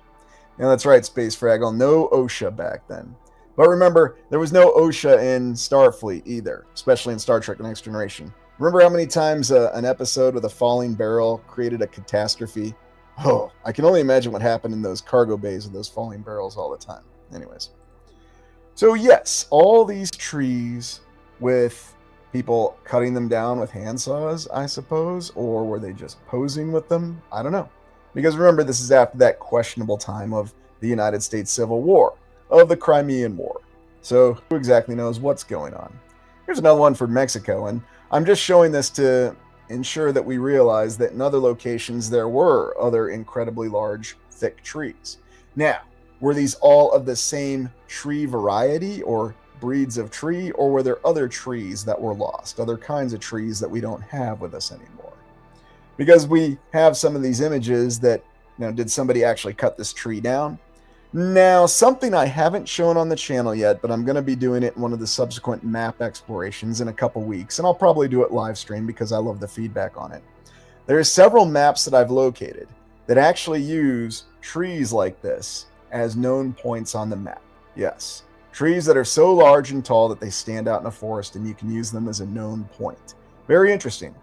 Yeah, that's right, Space Fraggle. No OSHA back then. But remember, there was no OSHA in Starfleet either, especially in Star Trek The Next Generation. Remember how many times an episode with a falling barrel created a catastrophe? Oh, I can only imagine what happened in those cargo bays with those falling barrels all the time. Anyways. So yes, all these trees with people cutting them down with handsaws, I suppose, or were they just posing with them? I don't know. Because remember, this is after that questionable time of the United States Civil War, of the Crimean War. So who exactly knows what's going on? Here's another one for Mexico, and I'm just showing this to ensure that we realize that in other locations there were other incredibly large, thick trees. Now, were these all of the same tree variety or breeds of tree, or were there other trees that were lost, other kinds of trees that we don't have with us anymore? Because we have some of these images that, did somebody actually cut this tree down? Now, something I haven't shown on the channel yet, but I'm going to be doing it in one of the subsequent map explorations in a couple weeks, and I'll probably do it live stream because I love the feedback on it. There are several maps that I've located that actually use trees like this as known points on the map. Yes, trees that are so large and tall that they stand out in a forest and you can use them as a known point. Very interesting.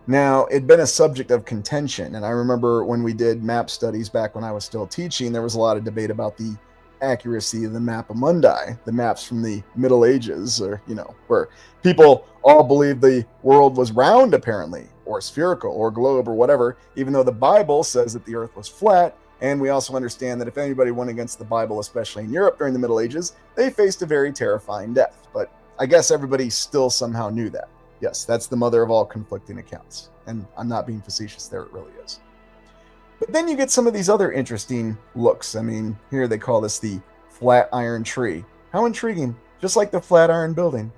Now, it'd been a subject of contention, and I remember when we did map studies back when I was still teaching, there was a lot of debate about the accuracy of the Mappa Mundi, the maps from the Middle Ages, or, where people all believed the world was round, apparently, or spherical, or globe, or whatever, even though the Bible says that the earth was flat. And we also understand that if anybody went against the Bible, especially in Europe during the Middle Ages, they faced a very terrifying death. But I guess everybody still somehow knew that. Yes, that's the mother of all conflicting accounts. And I'm not being facetious there, it really is. But then you get some of these other interesting looks. I mean, here they call this the Flatiron Tree. How intriguing. Just like the Flatiron Building.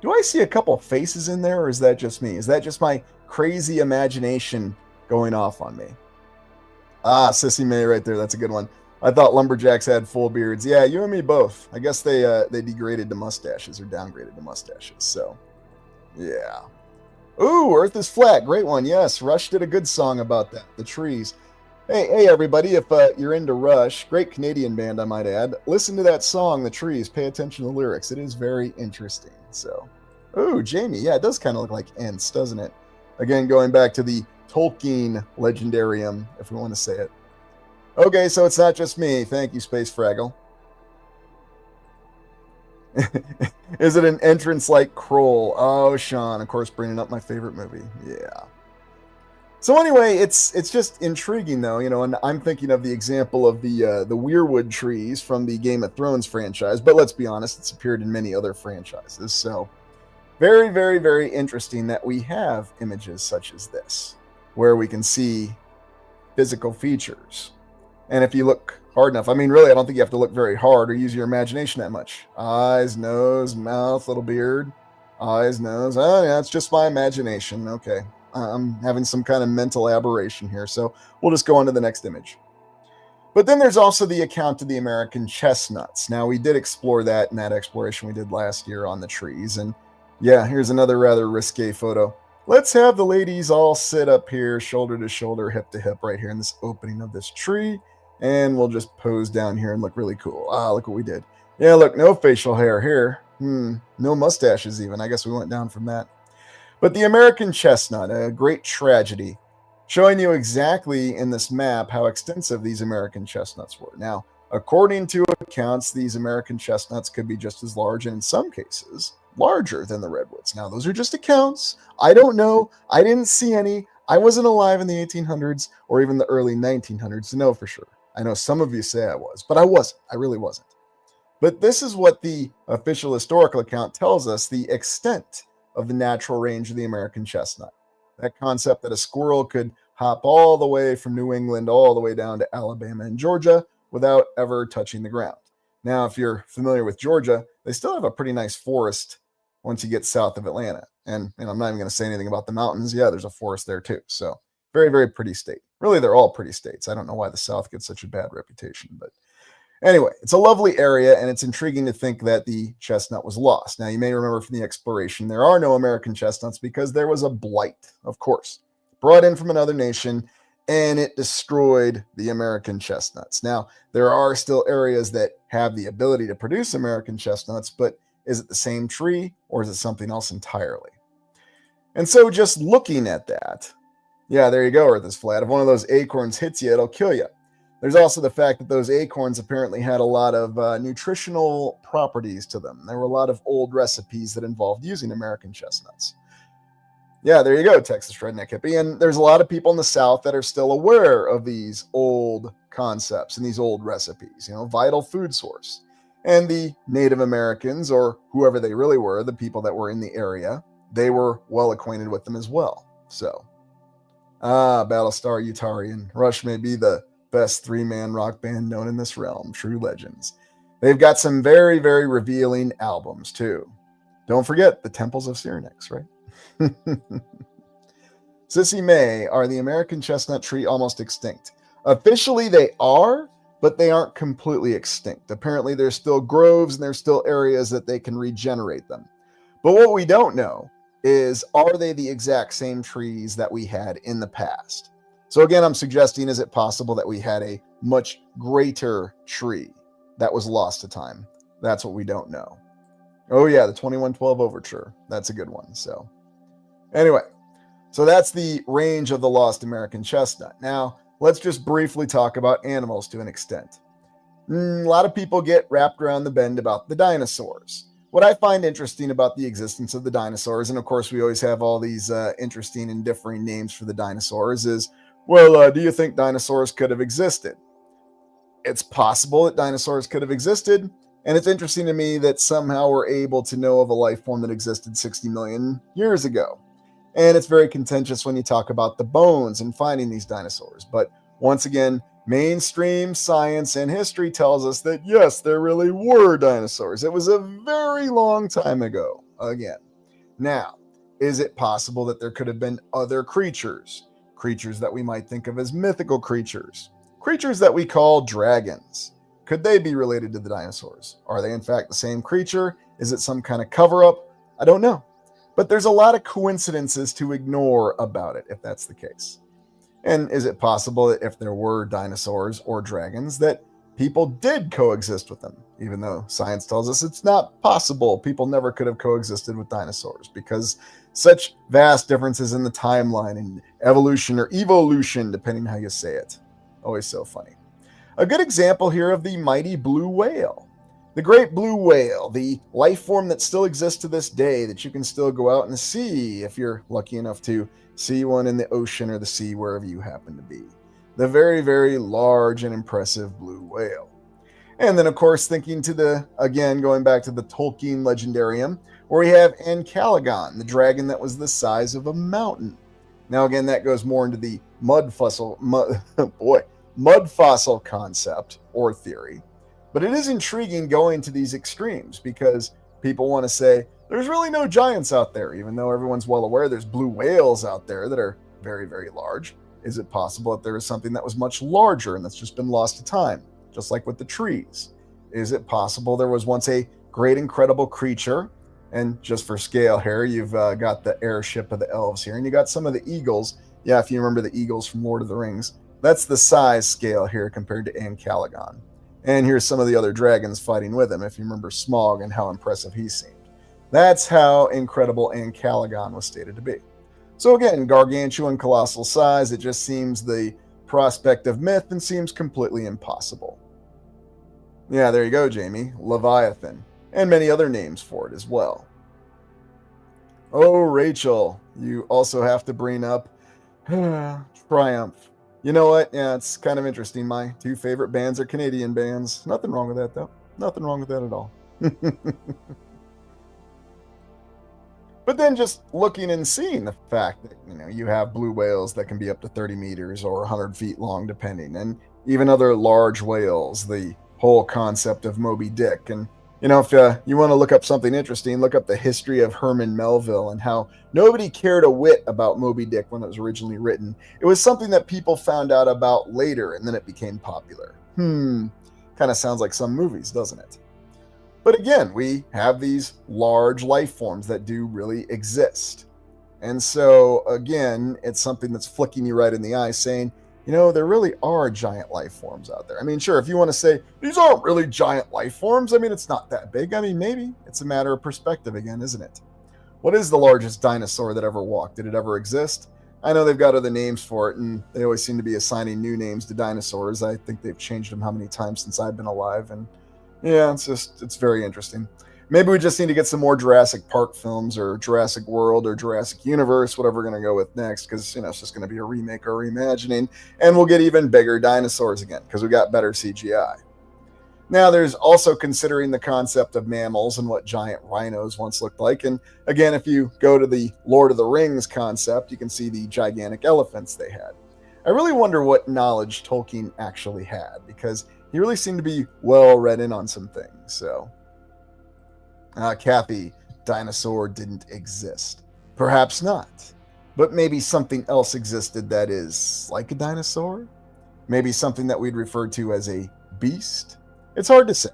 Do I see a couple faces in there, or is that just me? Is that just my crazy imagination going off on me? Ah, Sissy May right there. That's a good one. I thought lumberjacks had full beards. Yeah, you and me both. I guess they degraded to mustaches or downgraded to mustaches. So, yeah. Ooh, Earth is Flat. Great one. Yes, Rush did a good song about that. The trees. Hey, everybody, if you're into Rush, great Canadian band, I might add, listen to that song, The Trees. Pay attention to the lyrics. It is very interesting. So, ooh, Jamie. Yeah, it does kind of look like Ents, doesn't it? Again, going back to the Tolkien legendarium, if we want to say it. Okay, so it's not just me. Thank you, Space Fraggle. Is it an entrance like Kroll? Oh, Sean, of course, bringing up my favorite movie. Yeah. So anyway, it's just intriguing though, and I'm thinking of the example of the weirwood trees from the Game of Thrones franchise, but let's be honest, it's appeared in many other franchises. So very, very, very interesting that we have images such as this, where we can see physical features. And if you look hard enough, I mean, really, I don't think you have to look very hard or use your imagination that much. Eyes, nose, mouth, little beard, eyes, nose. Oh, yeah, it's just my imagination. Okay. I'm having some kind of mental aberration here, so we'll just go on to the next image. But then there's also the account of the American chestnuts. Now, we did explore that in that exploration we did last year on the trees. And yeah, here's another rather risque photo. Let's have the ladies all sit up here, shoulder to shoulder, hip to hip, right here in this opening of this tree. And we'll just pose down here and look really cool. Ah, look what we did. Yeah, look, no facial hair here. No mustaches even. I guess we went down from that. But the American chestnut, a great tragedy, showing you exactly in this map how extensive these American chestnuts were. Now, according to accounts, these American chestnuts could be just as large, and in some cases, larger than the redwoods. Now, those are just accounts. I don't know. I didn't see any. I wasn't alive in the 1800s or even the early 1900s to know for sure. I know some of you say I was, but I wasn't. I really wasn't. But this is what the official historical account tells us the extent of the natural range of the American chestnut. That concept that a squirrel could hop all the way from New England all the way down to Alabama and Georgia without ever touching the ground. Now, if you're familiar with Georgia, they still have a pretty nice forest once you get south of Atlanta. And I'm not even going to say anything about the mountains. Yeah, there's a forest there too. So very, very pretty state. Really, they're all pretty states. I don't know why the South gets such a bad reputation, but anyway, it's a lovely area, and it's intriguing to think that the chestnut was lost. Now, you may remember from the exploration, there are no American chestnuts because there was a blight, of course, brought in from another nation, and it destroyed the American chestnuts. Now, there are still areas that have the ability to produce American chestnuts, but is it the same tree, or is it something else entirely? And so just looking at that, yeah, there you go, Earth is Flat. If one of those acorns hits you, it'll kill you. There's also the fact that those acorns apparently had a lot of nutritional properties to them. There were a lot of old recipes that involved using American chestnuts. Yeah, there you go, Texas Redneck Hippie. And there's a lot of people in the South that are still aware of these old concepts and these old recipes, vital food source. And the Native Americans, or whoever they really were, the people that were in the area, they were well acquainted with them as well. So, Battlestar Utarian. Rush may be the best three-man rock band known in this realm, true legends. They've got some very, very revealing albums, too. Don't forget the Temples of Syrinx, right? Sissy May, are the American chestnut tree almost extinct? Officially, they are, but they aren't completely extinct. Apparently, there's still groves and there's still areas that they can regenerate them. But what we don't know is, are they the exact same trees that we had in the past? So again, I'm suggesting, is it possible that we had a much greater tree that was lost to time? That's what we don't know. Oh yeah, the 2112 Overture. That's a good one. So anyway, so that's the range of the lost American chestnut. Now, let's just briefly talk about animals to an extent. A lot of people get wrapped around the bend about the dinosaurs. What I find interesting about the existence of the dinosaurs, and of course we always have all these interesting and differing names for the dinosaurs, is Well, do you think dinosaurs could have existed? It's possible that dinosaurs could have existed, and it's interesting to me that somehow we're able to know of a life form that existed 60 million years ago. And it's very contentious when you talk about the bones and finding these dinosaurs. But once again, mainstream science and history tells us that yes, there really were dinosaurs. It was a very long time ago, again. Now, is it possible that there could have been other creatures? Creatures that we might think of as mythical creatures? Creatures that we call dragons. Could they be related to the dinosaurs? Are they in fact the same creature? Is it some kind of cover up? I don't know. But there's a lot of coincidences to ignore about it if that's the case. And is it possible that if there were dinosaurs or dragons, that people did coexist with them? Even though science tells us it's not possible, people never could have coexisted with dinosaurs because such vast differences in the timeline and evolution or evolution, depending how you say it. Always so funny. A good example here of the mighty blue whale. The great blue whale, the life form that still exists to this day that you can still go out and see if you're lucky enough to see one in the ocean or the sea, wherever you happen to be. The very, very large and impressive blue whale. And then, of course, thinking to going back to the Tolkien legendarium, where we have Ancalagon, the dragon that was the size of a mountain. Now, again, that goes more into the mud fossil concept or theory. But it is intriguing going to these extremes because people want to say there's really no giants out there, even though everyone's well aware there's blue whales out there that are very, very large. Is it possible that there is something that was much larger and that's just been lost to time, just like with the trees? Is it possible there was once a great, incredible creature? And just for scale here, you've got the airship of the elves here, and you got some of the eagles. Yeah, if you remember the eagles from Lord of the Rings, that's the size scale here compared to Ancalagon. And here's some of the other dragons fighting with him, if you remember Smaug and how impressive he seemed. That's how incredible Ancalagon was stated to be. So again, gargantuan, colossal size, it just seems the prospect of myth and seems completely impossible. Yeah, there you go, Jamie. Leviathan. And many other names for it as well. Oh, Rachel, you also have to bring up Triumph. You know what? Yeah, it's kind of interesting. My two favorite bands are Canadian bands. Nothing wrong with that, though. Nothing wrong with that at all. But then just looking and seeing the fact that, you have blue whales that can be up to 30 meters or 100 feet long, depending, and even other large whales, the whole concept of Moby Dick. And, if you want to look up something interesting, look up the history of Herman Melville and how nobody cared a whit about Moby Dick when it was originally written. It was something that people found out about later, and then it became popular. Kind of sounds like some movies, doesn't it? But again, we have these large life forms that do really exist. And so, again, it's something that's flicking you right in the eye saying, there really are giant life forms out there. I mean, sure, if you want to say, these aren't really giant life forms, I mean, it's not that big. I mean, maybe. It's a matter of perspective again, isn't it? What is the largest dinosaur that ever walked? Did it ever exist? I know they've got other names for it, and they always seem to be assigning new names to dinosaurs. I think they've changed them how many times since I've been alive, and yeah, it's very interesting. Maybe we just need to get some more Jurassic Park films or Jurassic World or Jurassic Universe, whatever we're going to go with next, because, it's just going to be a remake or reimagining, and we'll get even bigger dinosaurs again, because we got better CGI. Now, there's also considering the concept of mammals and what giant rhinos once looked like, and again, if you go to the Lord of the Rings concept, you can see the gigantic elephants they had. I really wonder what knowledge Tolkien actually had, because he really seemed to be well read in on some things, so... Kathy, dinosaur didn't exist. Perhaps not. But maybe something else existed that is like a dinosaur? Maybe something that we'd refer to as a beast? It's hard to say.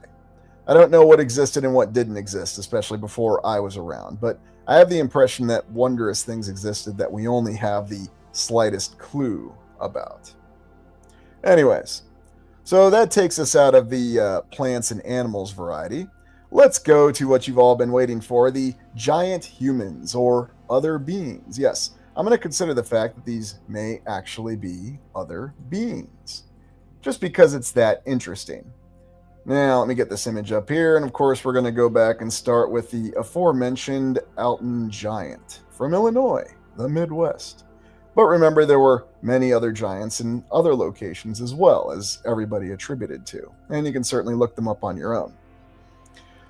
I don't know what existed and what didn't exist, especially before I was around, but I have the impression that wondrous things existed that we only have the slightest clue about. Anyways, so that takes us out of the plants and animals variety. Let's go to what you've all been waiting for, the giant humans or other beings. Yes, I'm going to consider the fact that these may actually be other beings, just because it's that interesting. Now, let me get this image up here, and of course we're going to go back and start with the aforementioned Alton Giant from Illinois, the Midwest. But remember, there were many other giants in other locations as well, as everybody attributed to, and you can certainly look them up on your own.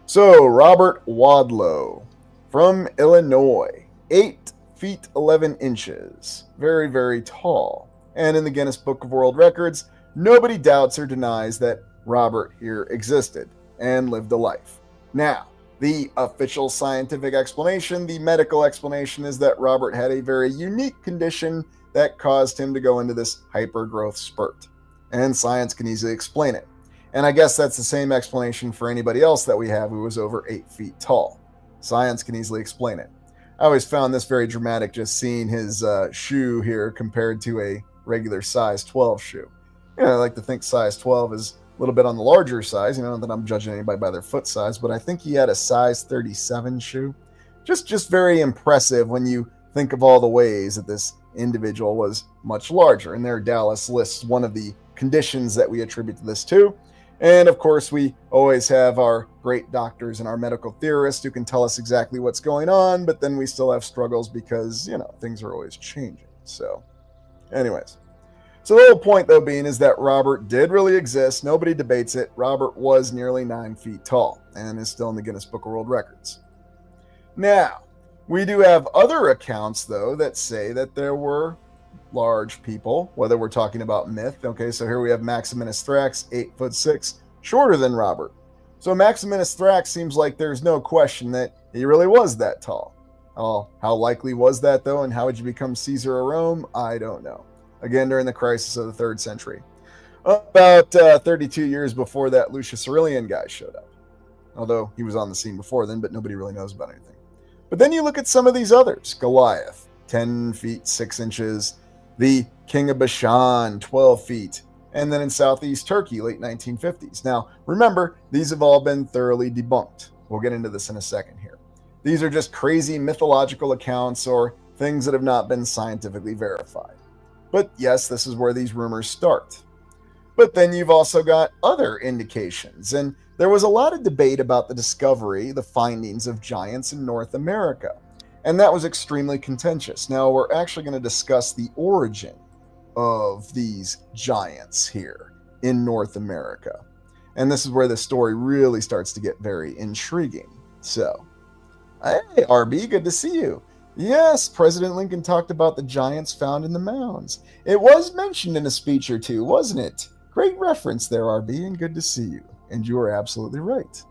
So, Robert Wadlow from Illinois, 8 feet 11 inches, very, very tall. And in the Guinness Book of World Records, nobody doubts or denies that Robert here existed and lived a life. Now, the official scientific explanation, the medical explanation, is that Robert had a very unique condition that caused him to go into this hypergrowth spurt. And science can easily explain it. And I guess that's the same explanation for anybody else that we have who was over 8 feet tall. Science can easily explain it. I always found this very dramatic just seeing his shoe here compared to a regular size 12 shoe. I like to think size 12 is a little bit on the larger size. Not that I'm judging anybody by their foot size, but I think he had a size 37 shoe. Just very impressive when you think of all the ways that this individual was much larger. And there Dallas lists one of the conditions that we attribute to this to. And of course, we always have our great doctors and our medical theorists who can tell us exactly what's going on, but then we still have struggles because, things are always changing. So, anyways. So the whole point, though, being is that Robert did really exist. Nobody debates it. Robert was nearly 9 feet tall and is still in the Guinness Book of World Records. Now, we do have other accounts, though, that say that there were large people, whether we're talking about myth. Okay, so here we have Maximinus Thrax, 8'6", shorter than Robert. So Maximinus Thrax seems like there's no question that he really was that tall. How likely was that, though, and how would you become Caesar of Rome? I don't know. Again, during the crisis of the 3rd century. About 32 years before that Lucius Aurelian guy showed up. Although he was on the scene before then, but nobody really knows about anything. But then you look at some of these others. Goliath, 10 feet 6 inches. The King of Bashan, 12 feet. And then in southeast Turkey, late 1950s. Now, remember, these have all been thoroughly debunked. We'll get into this in a second here. These are just crazy mythological accounts or things that have not been scientifically verified. But yes, this is where these rumors start. But then you've also got other indications, and there was a lot of debate about the discovery, the findings of giants in North America, and that was extremely contentious. Now, we're actually going to discuss the origin of these giants here in North America, and this is where the story really starts to get very intriguing. So, hey, RB, good to see you. Yes, President Lincoln talked about the giants found in the mounds. It was mentioned in a speech or two, wasn't it? Great reference there, RB, and good to see you. And you are absolutely right.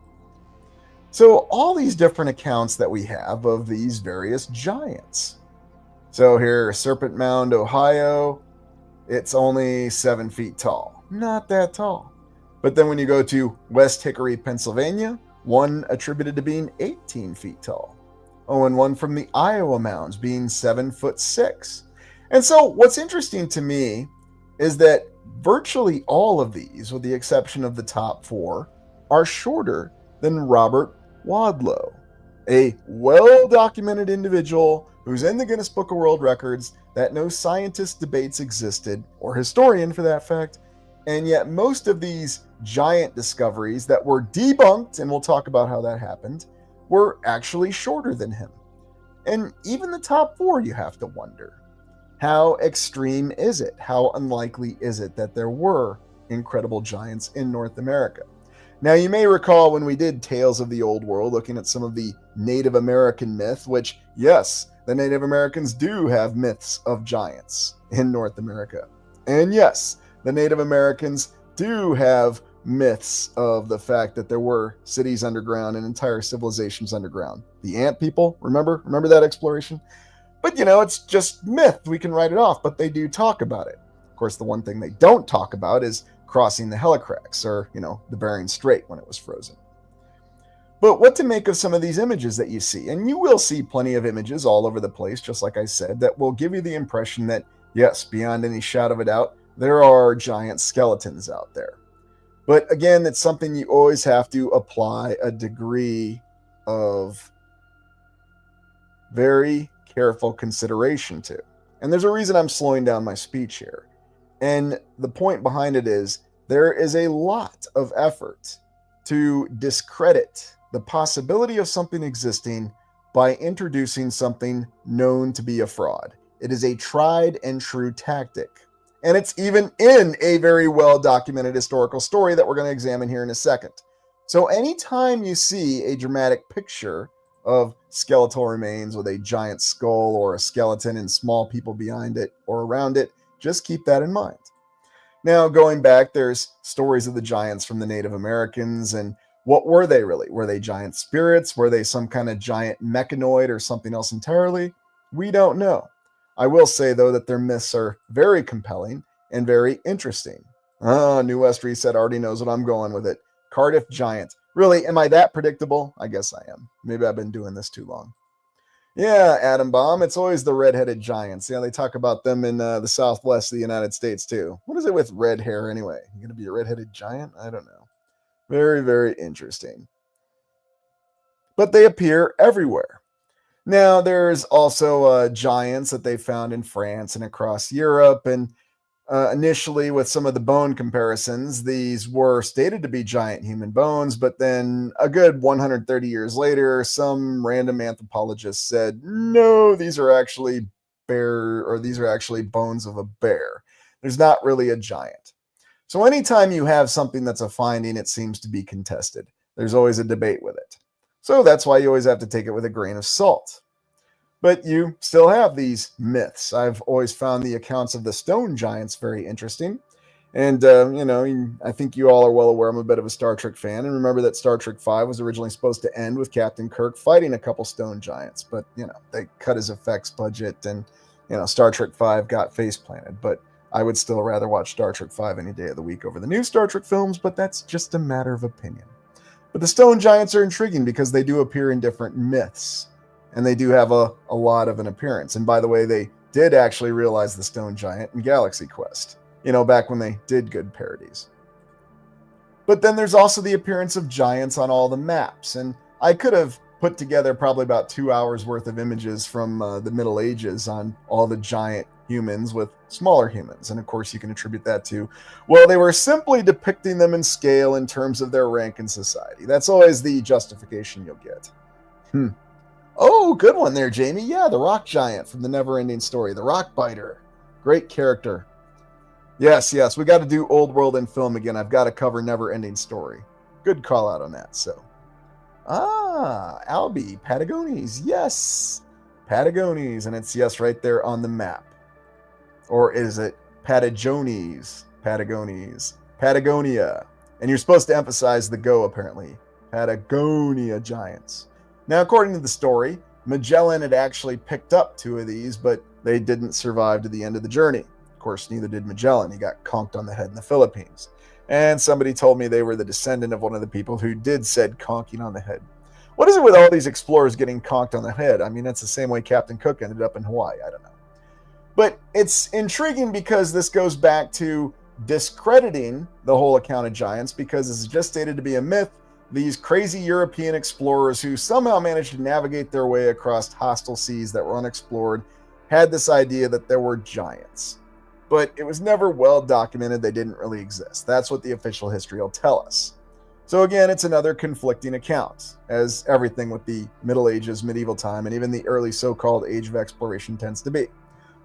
So all these different accounts that we have of these various giants. So here, Serpent Mound, Ohio, it's only 7 feet tall. Not that tall. But then when you go to West Hickory, Pennsylvania, one attributed to being 18 feet tall. Oh, and one from the Iowa mounds being 7'6". And so what's interesting to me is that virtually all of these, with the exception of the top 4, are shorter than Robert Wadlow, a well-documented individual who's in the Guinness Book of World Records that no scientist debates existed, or historian for that fact, and yet most of these giant discoveries that were debunked, and we'll talk about how that happened, were actually shorter than him. And even the top 4, you have to wonder, how extreme is it? How unlikely is it that there were incredible giants in North America? Now, you may recall when we did Tales of the Old World, looking at some of the Native American myth, which, yes, the Native Americans do have myths of giants in North America. And yes, the Native Americans do have myths of the fact that there were cities underground and entire civilizations underground. The ant people, remember that exploration? But it's just myth. We can write it off, but they do talk about it. Of course, the one thing they don't talk about is crossing the Helicrax, or the Bering Strait when it was frozen. But what to make of some of these images that you see? And you will see plenty of images all over the place, just like I said, that will give you the impression that, yes, beyond any shadow of a doubt, there are giant skeletons out there. But again, it's something you always have to apply a degree of very careful consideration to. And there's a reason I'm slowing down my speech here. And the point behind it is there is a lot of effort to discredit the possibility of something existing by introducing something known to be a fraud. It is a tried and true tactic. And it's even in a very well documented historical story that we're going to examine here in a second. So, anytime you see a dramatic picture of skeletal remains with a giant skull or a skeleton and small people behind it or around it, just keep that in mind. Now, going back, there's stories of the giants from the Native Americans, and what were they really? Were they giant spirits? Were they some kind of giant mechanoid or something else entirely? We don't know. I will say, though, that their myths are very compelling and very interesting. New West Reset already knows what I'm going with it. Cardiff Giant. Really, am I that predictable? I guess I am. Maybe I've been doing this too long. Yeah, Atom Bomb. It's always the red-headed giants. Yeah, they talk about them in the southwest of the United States, too. What is it with red hair, anyway? You going to be a red-headed giant? I don't know. Very, very interesting. But they appear everywhere. Now, there's also giants that they found in France and across Europe, and initially, with some of the bone comparisons, these were stated to be giant human bones, but then a good 130 years later, some random anthropologist said, no, these are actually bones of a bear. There's not really a giant. So anytime you have something that's a finding, it seems to be contested. There's always a debate with it. So that's why you always have to take it with a grain of salt. But you still have these myths. I've always found the accounts of the stone giants very interesting. And, I think you all are well aware I'm a bit of a Star Trek fan. And remember that Star Trek V was originally supposed to end with Captain Kirk fighting a couple stone giants. But, they cut his effects budget and, Star Trek V got face planted. But I would still rather watch Star Trek V any day of the week over the new Star Trek films. But that's just a matter of opinion. But the stone giants are intriguing because they do appear in different myths. And they do have a lot of an appearance. And by the way, they did actually realize the stone giant in Galaxy Quest, back when they did good parodies. But then there's also the appearance of giants on all the maps. And I could have put together probably about 2 hours worth of images from the Middle Ages on all the giant humans with smaller humans. And of course, you can attribute that to, well, they were simply depicting them in scale in terms of their rank in society. That's always the justification you'll get. Oh, good one there, Jamie. Yeah, the rock giant from the Never-Ending Story. The rock biter. Great character. Yes, we got to do Old World in film again. I've got to cover Never-Ending Story. Good call out on that. So, Albie, Patagones. Yes, Patagones. And it's yes right there on the map. Or is it Patagones? Patagones. Patagonia. And you're supposed to emphasize the go, apparently. Patagonia giants. Now, according to the story, Magellan had actually picked up 2 of these, but they didn't survive to the end of the journey. Of course, neither did Magellan. He got conked on the head in the Philippines. And somebody told me they were the descendant of one of the people who did said conking on the head. What is it with all these explorers getting conked on the head? I mean, that's the same way Captain Cook ended up in Hawaii. I don't know. But it's intriguing because this goes back to discrediting the whole account of giants, because this is just stated to be a myth. These crazy European explorers who somehow managed to navigate their way across hostile seas that were unexplored had this idea that there were giants. But it was never well documented. They didn't really exist. That's what the official history will tell us. So again, it's another conflicting account, as everything with the Middle Ages, medieval time, and even the early so-called Age of Exploration tends to be.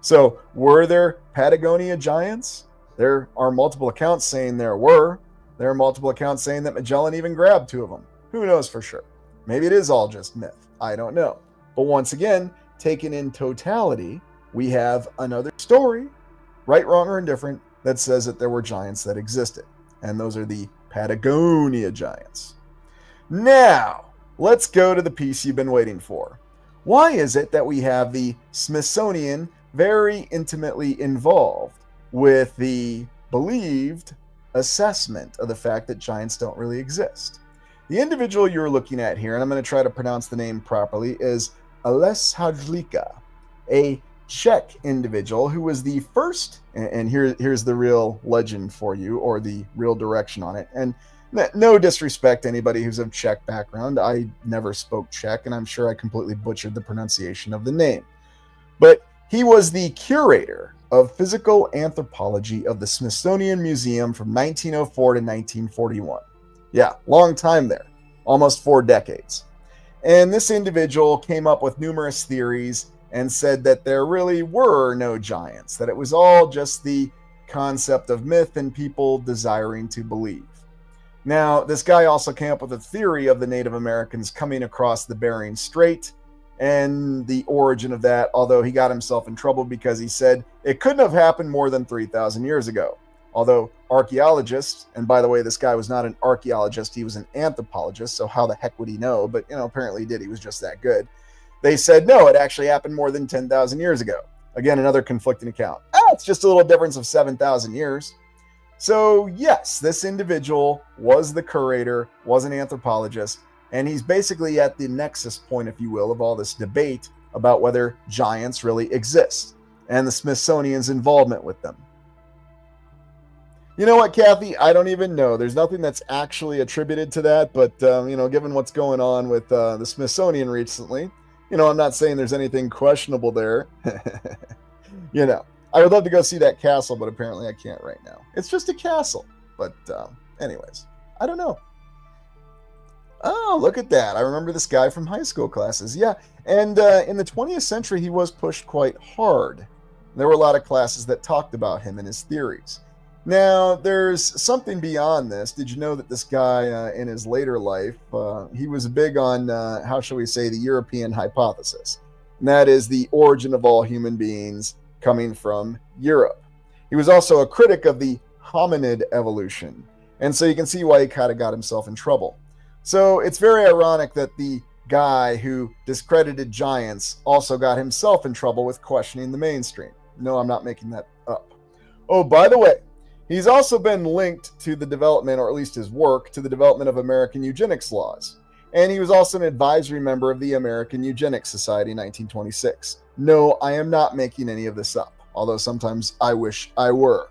So were there Patagonia giants? There are multiple accounts saying there were. There are multiple accounts saying that Magellan even grabbed 2 of them. Who knows for sure? Maybe it is all just myth. I don't know. But once again, taken in totality, we have another story, right, wrong, or indifferent, that says that there were giants that existed. And those are the Patagonia giants. Now, let's go to the piece you've been waiting for. Why is it that we have the Smithsonian very intimately involved with the believed assessment of the fact that giants don't really exist? The individual you're looking at here, and I'm going to try to pronounce the name properly, is Ales Hadlika, a Czech individual who was the first, and here's the real legend for you, or the real direction on it. And no disrespect to anybody who's of Czech background. I never spoke Czech, and I'm sure I completely butchered the pronunciation of the name. But he was the curator of physical anthropology of the Smithsonian Museum from 1904 to 1941. Yeah, long time there, almost 4 decades. And this individual came up with numerous theories and said that there really were no giants, that it was all just the concept of myth and people desiring to believe. Now, this guy also came up with a theory of the Native Americans coming across the Bering Strait and the origin of that, although he got himself in trouble because he said it couldn't have happened more than 3,000 years ago. Although archaeologists, and by the way, this guy was not an archaeologist, he was an anthropologist, so how the heck would he know? But, apparently he did. He was just that good. They said, no, it actually happened more than 10,000 years ago. Again, another conflicting account. It's just a little difference of 7,000 years. So, yes, this individual was the curator, was an anthropologist, and he's basically at the nexus point, if you will, of all this debate about whether giants really exist and the Smithsonian's involvement with them. You know what, Kathy? I don't even know. There's nothing that's actually attributed to that, but, given what's going on with the Smithsonian recently, I'm not saying there's anything questionable there. I would love to go see that castle, but apparently I can't right now. It's just a castle. But anyways, I don't know. Oh, look at that. I remember this guy from high school classes. Yeah, and in the 20th century, he was pushed quite hard. There were a lot of classes that talked about him and his theories. Now, there's something beyond this. Did you know that this guy, in his later life, he was big on, how shall we say, the European hypothesis? And that is the origin of all human beings coming from Europe. He was also a critic of the hominid evolution. And so you can see why he kind of got himself in trouble. So it's very ironic that the guy who discredited giants also got himself in trouble with questioning the mainstream. No, I'm not making that up. Oh, by the way, he's also been linked to the development, or at least his work, to the development of American eugenics laws. And he was also an advisory member of the American Eugenics Society in 1926. No, I am not making any of this up, although sometimes I wish I were.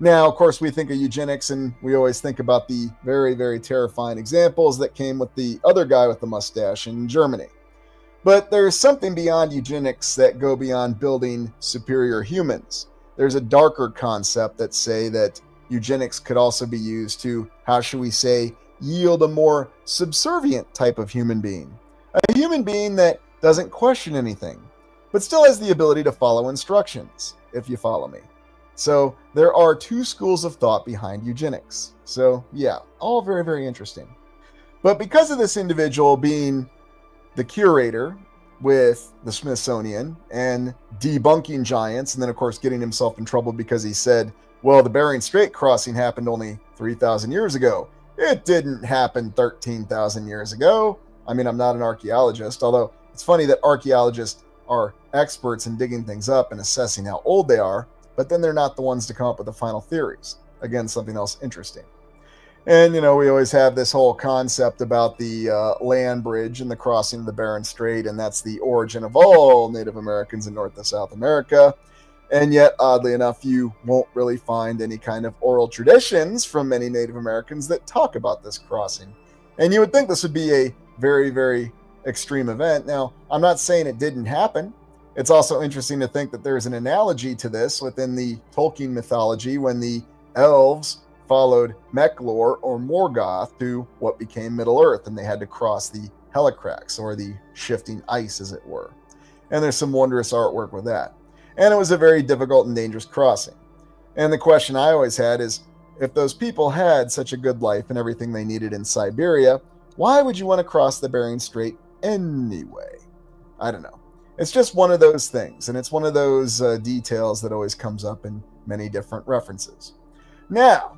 Now, of course, we think of eugenics, and we always think about the very, very terrifying examples that came with the other guy with the mustache in Germany. But there's something beyond eugenics that go beyond building superior humans. There's a darker concept that say that eugenics could also be used to, how should we say, yield a more subservient type of human being. A human being that doesn't question anything, but still has the ability to follow instructions, if you follow me. So there are two schools of thought behind eugenics. So yeah, all very, very interesting. But because of this individual being the curator with the Smithsonian and debunking giants, and then of course getting himself in trouble because he said, well, the Bering Strait crossing happened only 3,000 years ago. It didn't happen 13,000 years ago. I mean, I'm not an archaeologist, although it's funny that archaeologists are experts in digging things up and assessing how old they are, but then they're not the ones to come up with the final theories. Again, something else interesting. And, we always have this whole concept about the land bridge and the crossing of the Bering Strait, and that's the origin of all Native Americans in North and South America. And yet, oddly enough, you won't really find any kind of oral traditions from many Native Americans that talk about this crossing. And you would think this would be a very, very extreme event. Now, I'm not saying it didn't happen. It's also interesting to think that there's an analogy to this within the Tolkien mythology when the elves followed Folklore or Morgoth to what became Middle-earth, and they had to cross the Helicrax, or the shifting ice, as it were. And there's some wondrous artwork with that. And it was a very difficult and dangerous crossing. And the question I always had is, if those people had such a good life and everything they needed in Siberia, why would you want to cross the Bering Strait anyway? I don't know. It's just one of those things, and it's one of those details that always comes up in many different references. Now,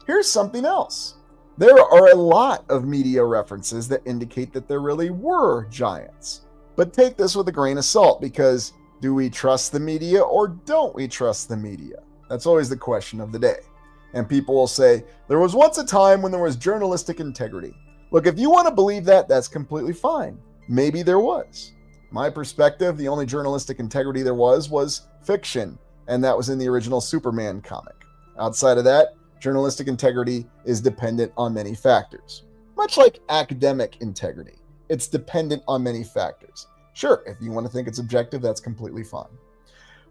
here's something else. There are a lot of media references that indicate that there really were giants. But take this with a grain of salt, because do we trust the media or don't we trust the media? That's always the question of the day. And people will say, there was once a time when there was journalistic integrity. Look, if you want to believe that, that's completely fine. Maybe there was. My perspective, the only journalistic integrity there was fiction, and that was in the original Superman comic. Outside of that, journalistic integrity is dependent on many factors. Much like academic integrity, it's dependent on many factors. Sure, if you want to think it's objective, that's completely fine.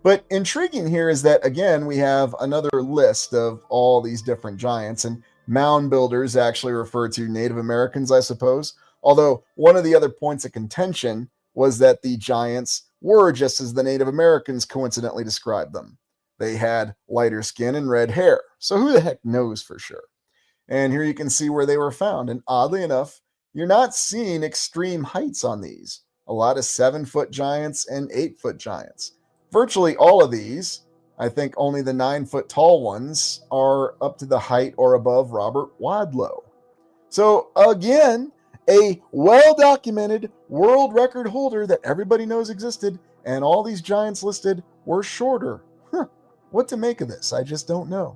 But intriguing here is that, again, we have another list of all these different giants, and mound builders actually refer to Native Americans, I suppose, although one of the other points of contention was that the giants were just as the Native Americans coincidentally described them. They had lighter skin and red hair, so who the heck knows for sure? And here you can see where they were found. And oddly enough, you're not seeing extreme heights on these. A lot of 7-foot giants and 8-foot giants. Virtually all of these, I think only the 9-foot tall ones, are up to the height or above Robert Wadlow. So again, a well-documented world record holder that everybody knows existed, and all these giants listed were shorter. What to make of this? I just don't know.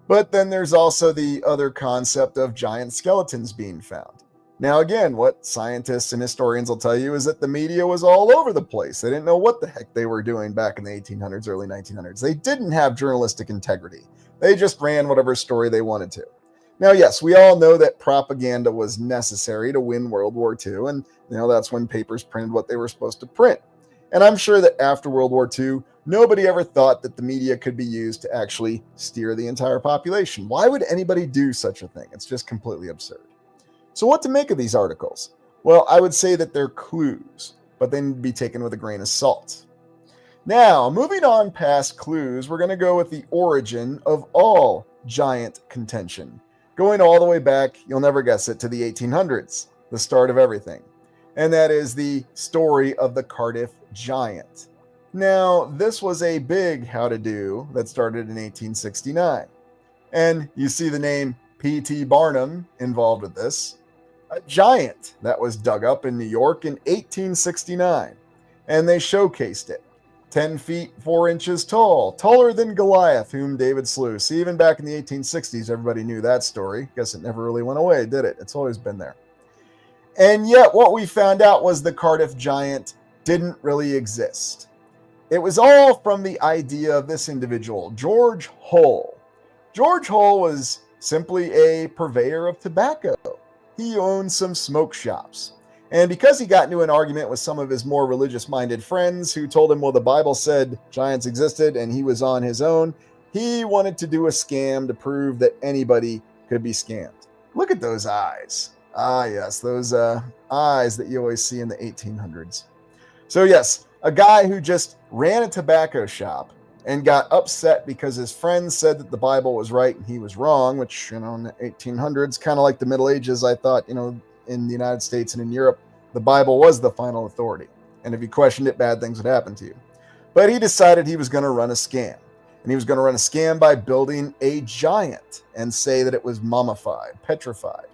But then there's also the other concept of giant skeletons being found. Now, again, what scientists and historians will tell you is that the media was all over the place. They didn't know what the heck they were doing back in the 1800s, early 1900s. They didn't have journalistic integrity. They just ran whatever story they wanted to. Now, yes, we all know that propaganda was necessary to win World War II, and that's when papers printed what they were supposed to print. And I'm sure that after World War II, nobody ever thought that the media could be used to actually steer the entire population. Why would anybody do such a thing? It's just completely absurd. So what to make of these articles? Well, I would say that they're clues, but they need to be taken with a grain of salt. Now, moving on past clues, we're going to go with the origin of all giant contention. Going all the way back, you'll never guess it, to the 1800s, the start of everything. And that is the story of the Cardiff Giant. Now, this was a big how-to-do that started in 1869. And you see the name P.T. Barnum involved with this. A giant that was dug up in New York in 1869. And they showcased it. 10 feet, 4 inches tall, taller than Goliath, whom David slew. See, even back in the 1860s, everybody knew that story. Guess it never really went away, did it? It's always been there. And yet, what we found out was the Cardiff Giant didn't really exist. It was all from the idea of this individual, George Hull. George Hull was simply a purveyor of tobacco. He owned some smoke shops. And because he got into an argument with some of his more religious-minded friends who told him, well, the Bible said giants existed and he was on his own, he wanted to do a scam to prove that anybody could be scammed. Look at those eyes. Ah, yes, those eyes that you always see in the 1800s. So yes, a guy who just ran a tobacco shop and got upset because his friends said that the Bible was right and he was wrong, which, in the 1800s, kind of like the Middle Ages, I thought, in the United States and in Europe, the Bible was the final authority. And if you questioned it, bad things would happen to you. But he decided he was going to run a scam. And he was going to run a scam by building a giant and say that it was mummified, petrified.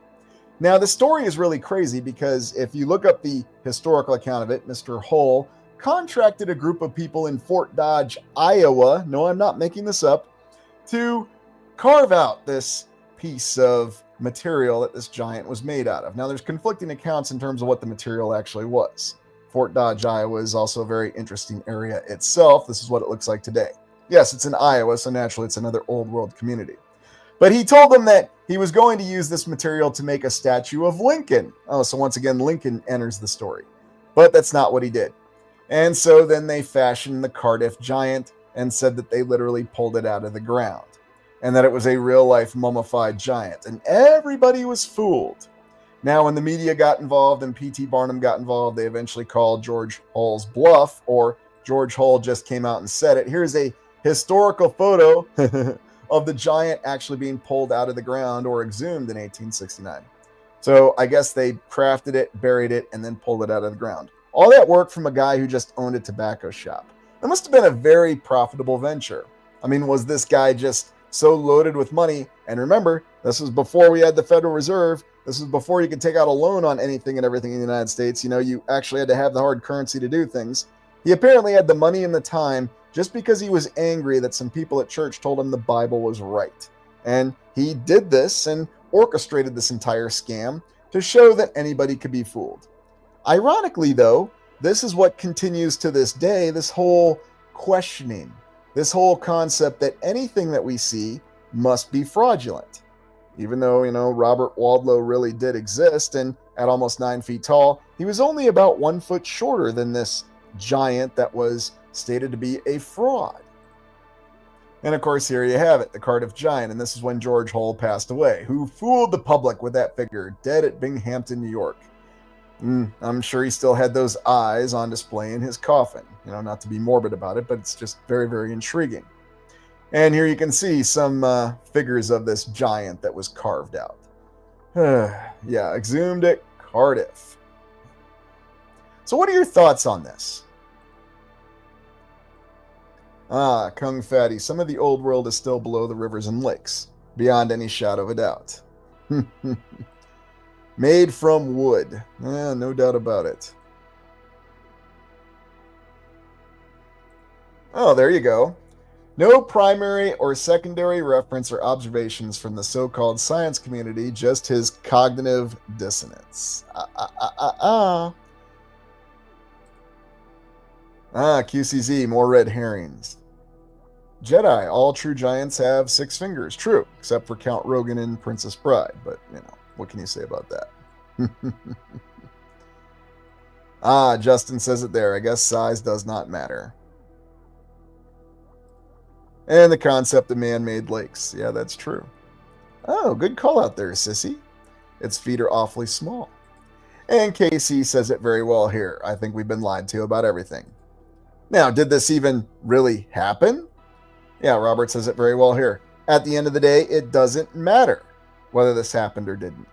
Now, the story is really crazy because if you look up the historical account of it, Mr. Hull contracted a group of people in Fort Dodge, Iowa, no, I'm not making this up, to carve out this piece of material that this giant was made out of. Now, there's conflicting accounts in terms of what the material actually was. Fort Dodge, Iowa is also a very interesting area itself. This is what it looks like today. Yes, it's in Iowa, so naturally it's another old world community. But he told them that he was going to use this material to make a statue of Lincoln. Oh, so once again, Lincoln enters the story. But that's not what he did. And so then they fashioned the Cardiff Giant and said that they literally pulled it out of the ground and that it was a real-life mummified giant. And everybody was fooled. Now, when the media got involved and P.T. Barnum got involved, they eventually called George Hull's bluff, or George Hull just came out and said it. Here's a historical photo of the giant actually being pulled out of the ground or exhumed in 1869. So I guess they crafted it, buried it, and then pulled it out of the ground. All that work from a guy who just owned a tobacco shop. That must have been a very profitable venture. I mean, was this guy just so loaded with money? And remember, this was before we had the Federal Reserve. This was before you could take out a loan on anything and everything in the United States. You actually had to have the hard currency to do things. He apparently had the money and the time just because he was angry that some people at church told him the Bible was right. And he did this and orchestrated this entire scam to show that anybody could be fooled. Ironically, though, this is what continues to this day, this whole questioning, this whole concept that anything that we see must be fraudulent. Even though, Robert Wadlow really did exist, and at almost 9 feet tall, he was only about 1 foot shorter than this giant that was stated to be a fraud. And of course, here you have it, the Cardiff Giant, and this is when George Hull passed away, who fooled the public with that figure, dead at Binghamton, New York. I'm sure he still had those eyes on display in his coffin. Not to be morbid about it, but it's just very, very intriguing. And here you can see some figures of this giant that was carved out. Yeah, exhumed at Cardiff. So, what are your thoughts on this? Kung Fatty, some of the old world is still below the rivers and lakes, beyond any shadow of a doubt. Made from wood. No doubt about it. Oh, there you go. No primary or secondary reference or observations from the so-called science community, just his cognitive dissonance. QCZ, more red herrings. Jedi, all true giants have 6 fingers. True, except for Count Rogan and Princess Bride. But, what can you say about that? Justin says it there. I guess size does not matter. And the concept of man-made lakes. Yeah, that's true. Oh, good call out there, sissy. Its feet are awfully small. And Casey says it very well here. I think we've been lied to about everything. Now, did this even really happen? Yeah, Robert says it very well here. At the end of the day, it doesn't matter whether this happened or didn't.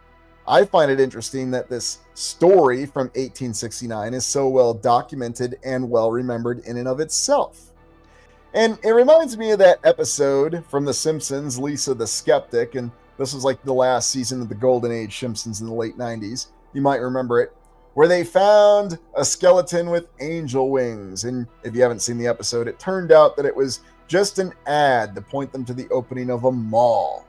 I find it interesting that this story from 1869 is so well documented and well remembered in and of itself. And it reminds me of that episode from The Simpsons, Lisa the Skeptic, and this was like the last season of the Golden Age Simpsons in the late 90s. You might remember it, where they found a skeleton with angel wings. And if you haven't seen the episode, it turned out that it was just an ad to point them to the opening of a mall.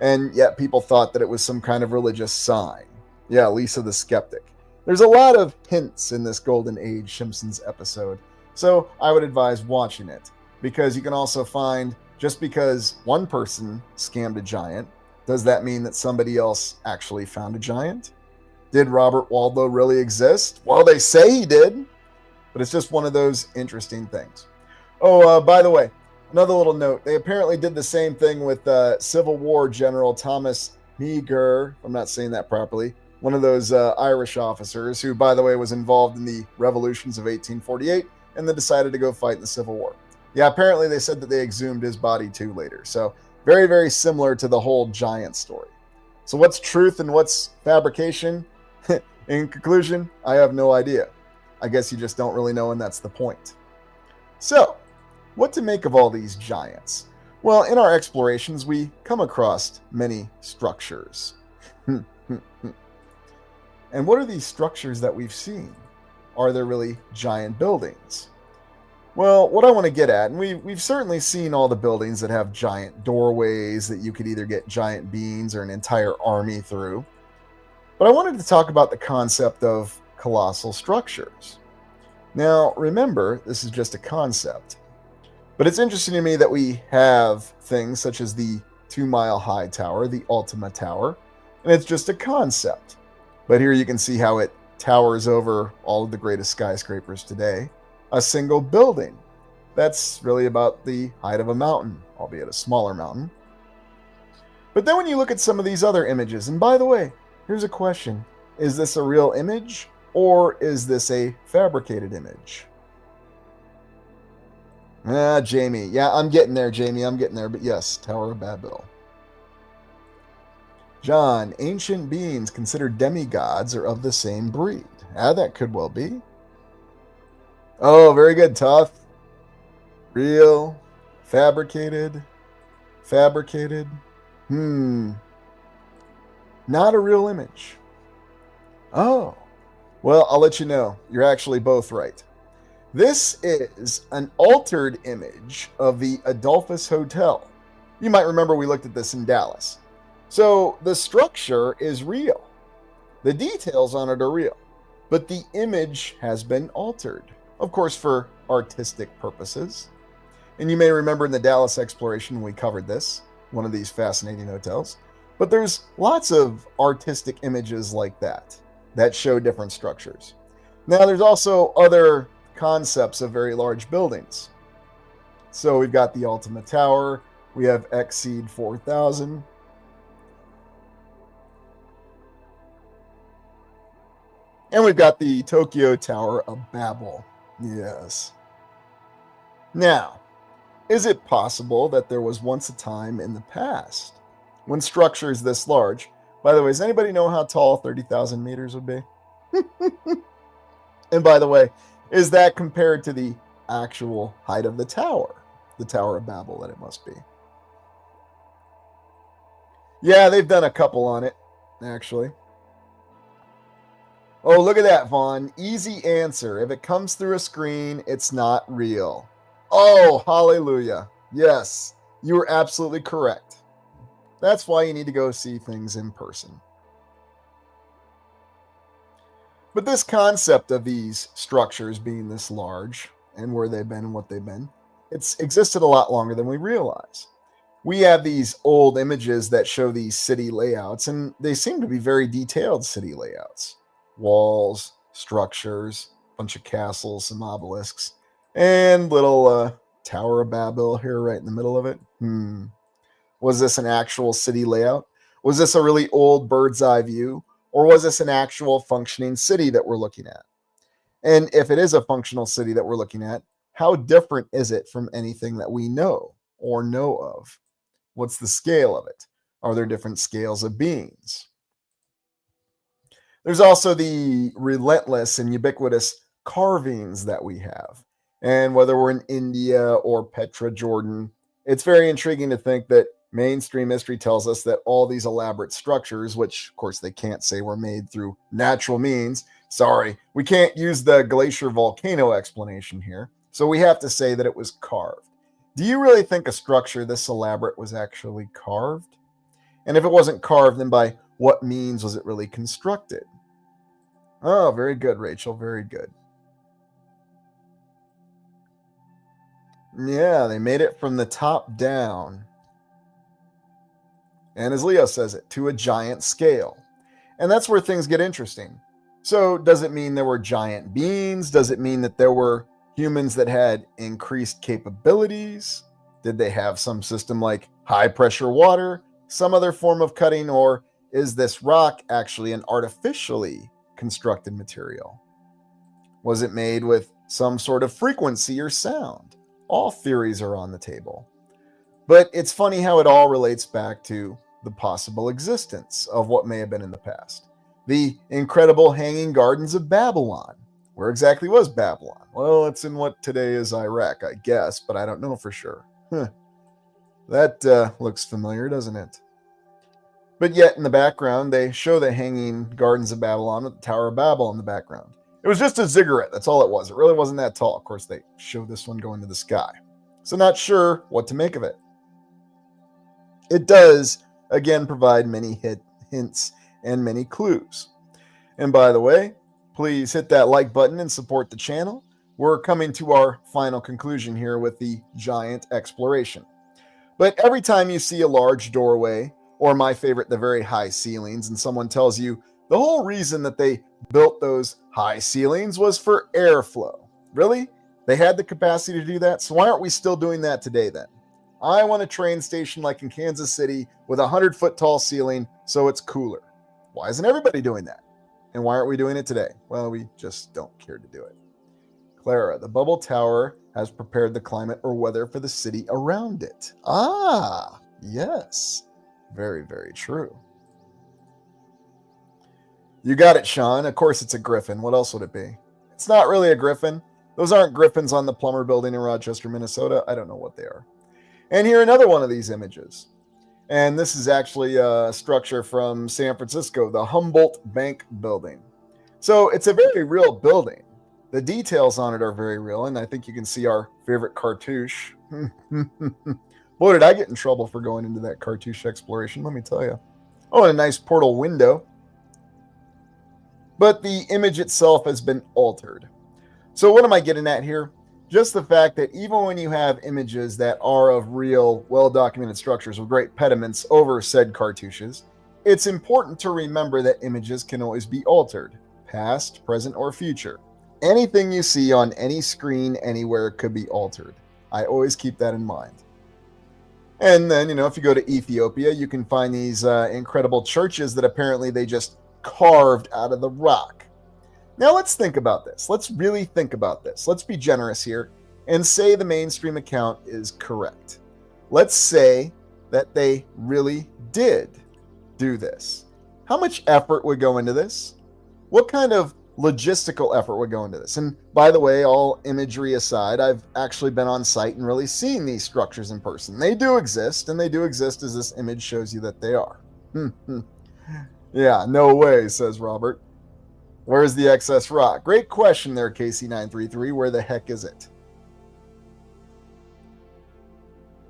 And yet people thought that it was some kind of religious sign. Yeah, Lisa the Skeptic. There's a lot of hints in this Golden Age Simpsons episode, so I would advise watching it. Because you can also find, just because one person scammed a giant, does that mean that somebody else actually found a giant? Did Robert Waldo really exist? Well, they say he did, but it's just one of those interesting things. Oh, by the way, another little note. They apparently did the same thing with Civil War General Thomas Meagher, if I'm not saying that properly, one of those Irish officers who, by the way, was involved in the revolutions of 1848 and then decided to go fight in the Civil War. Yeah, apparently they said that they exhumed his body too later. So very, very similar to the whole giant story. So what's truth and what's fabrication? In conclusion, I have no idea. I guess you just don't really know, and that's the point. So, what to make of all these giants? Well, in our explorations, we come across many structures. And what are these structures that we've seen? Are there really giant buildings? Well, what I want to get at, and we've certainly seen all the buildings that have giant doorways that you could either get giant beams or an entire army through. But I wanted to talk about the concept of colossal structures. Now, remember, this is just a concept. But it's interesting to me that we have things such as the 2-mile-high tower, the Ultima Tower, and it's just a concept. But here you can see how it towers over all of the greatest skyscrapers today. A single building. That's really about the height of a mountain, albeit a smaller mountain. But then when you look at some of these other images, and by the way, here's a question. Is this a real image, or is this a fabricated image? Jamie. Yeah, I'm getting there, Jamie. I'm getting there. But yes, Tower of Babel. John, ancient beings considered demigods are of the same breed. That could well be. Oh, very good, Tough. Real. Fabricated. Fabricated. Not a real image. Oh. Well, I'll let you know. You're actually both right. This is an altered image of the Adolphus Hotel. You might remember we looked at this in Dallas. So the structure is real. The details on it are real. But the image has been altered. Of course, for artistic purposes. And you may remember in the Dallas exploration we covered this, one of these fascinating hotels. But there's lots of artistic images like that show different structures. Now, there's also other concepts of very large buildings. So we've got the Ultima Tower. We have Exceed 4000. And we've got the Tokyo Tower of Babel. Yes. Now, is it possible that there was once a time in the past when structures this large, by the way, does anybody know how tall 30,000 meters would be? And by the way, is that compared to the actual height of the Tower of Babel that it must be? Yeah, they've done a couple on it, actually. Oh, look at that, Vaughn. Easy answer. If it comes through a screen, it's not real. Oh, hallelujah. Yes, you are absolutely correct. That's why you need to go see things in person. But this concept of these structures being this large and where they've been and what they've been, it's existed a lot longer than we realize. We have these old images that show these city layouts, and they seem to be very detailed city layouts. Walls, structures, bunch of castles, some obelisks, and little Tower of Babel here right in the middle of it. Was this an actual city layout? Was this a really old bird's eye view? Or was this an actual functioning city that we're looking at? And if it is a functional city that we're looking at, how different is it from anything that we know or know of? What's the scale of it? Are there different scales of beings? There's also the relentless and ubiquitous carvings that we have. And whether we're in India or Petra, Jordan, it's very intriguing to think that mainstream history tells us that all these elaborate structures, which of course they can't say were made through natural means. Sorry, we can't use the glacier volcano explanation here. So we have to say that it was carved. Do you really think a structure this elaborate was actually carved? And if it wasn't carved, then by what means was it really constructed? Oh, very good, Rachel. Very good. Yeah, they made it from the top down. And as Leo says it, to a giant scale. And that's where things get interesting. So, does it mean there were giant beings? Does it mean that there were humans that had increased capabilities? Did they have some system like high pressure water, some other form of cutting, or is this rock actually an artificially constructed material? Was it made with some sort of frequency or sound? All theories are on the table. But it's funny how it all relates back to the possible existence of what may have been in the past. The incredible Hanging Gardens of Babylon. Where exactly was Babylon? Well, it's in what today is Iraq, I guess, but I don't know for sure. That looks familiar, doesn't it? But yet, in the background, they show the Hanging Gardens of Babylon with the Tower of Babel in the background. It was just a ziggurat, that's all it was. It really wasn't that tall. Of course, they show this one going to the sky. So not sure what to make of it. It does, again, provide many hints and many clues. And by the way, please hit that like button and support the channel. We're coming to our final conclusion here with the giant exploration. But every time you see a large doorway, or my favorite, the very high ceilings, and someone tells you the whole reason that they built those high ceilings was for airflow. Really? They had the capacity to do that? So why aren't we still doing that today then? I want a train station like in Kansas City with a 100-foot tall ceiling so it's cooler. Why isn't everybody doing that? And why aren't we doing it today? Well, we just don't care to do it. Clara, the bubble tower has prepared the climate or weather for the city around it. Ah, yes. Very, very true. You got it, Sean. Of course it's a griffin. What else would it be? It's not really a griffin. Those aren't griffins on the Plummer Building in Rochester, Minnesota. I don't know what they are. And here another one of these images. And this is actually a structure from San Francisco, the Humboldt Bank Building. So it's a very real building. The details on it are very real, and I think you can see our favorite cartouche. Boy, did I get in trouble for going into that cartouche exploration, let me tell you. Oh, and a nice portal window. But the image itself has been altered. So what am I getting at here? Just the fact that even when you have images that are of real, well-documented structures with great pediments over said cartouches, it's important to remember that images can always be altered, past, present, or future. Anything you see on any screen anywhere could be altered. I always keep that in mind. And then, if you go to Ethiopia, you can find these incredible churches that apparently they just carved out of the rock. Now let's think about this. Let's really think about this. Let's be generous here and say the mainstream account is correct. Let's say that they really did do this. How much effort would go into this? What kind of logistical effort would go into this? And by the way, all imagery aside, I've actually been on site and really seen these structures in person. They do exist, and they do exist as this image shows you that they are. Yeah, no way, says Robert. Where's the excess rock? Great question there, KC933. Where the heck is it?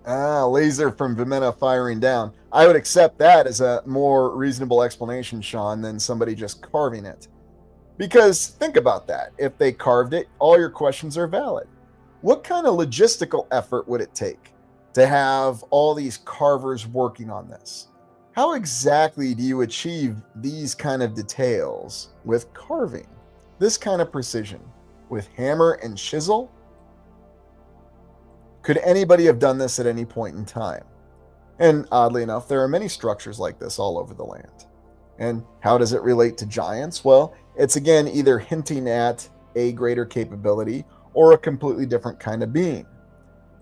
Laser from Vimena firing down. I would accept that as a more reasonable explanation, Sean, than somebody just carving it. Because think about that. If they carved it, all your questions are valid. What kind of logistical effort would it take to have all these carvers working on this? How exactly do you achieve these kind of details with carving? This kind of precision with hammer and chisel? Could anybody have done this at any point in time? And oddly enough, there are many structures like this all over the land. And how does it relate to giants? Well, it's again either hinting at a greater capability or a completely different kind of being.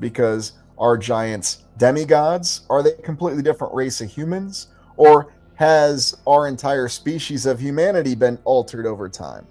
Because are giants demigods? Are they a completely different race of humans? Or has our entire species of humanity been altered over time?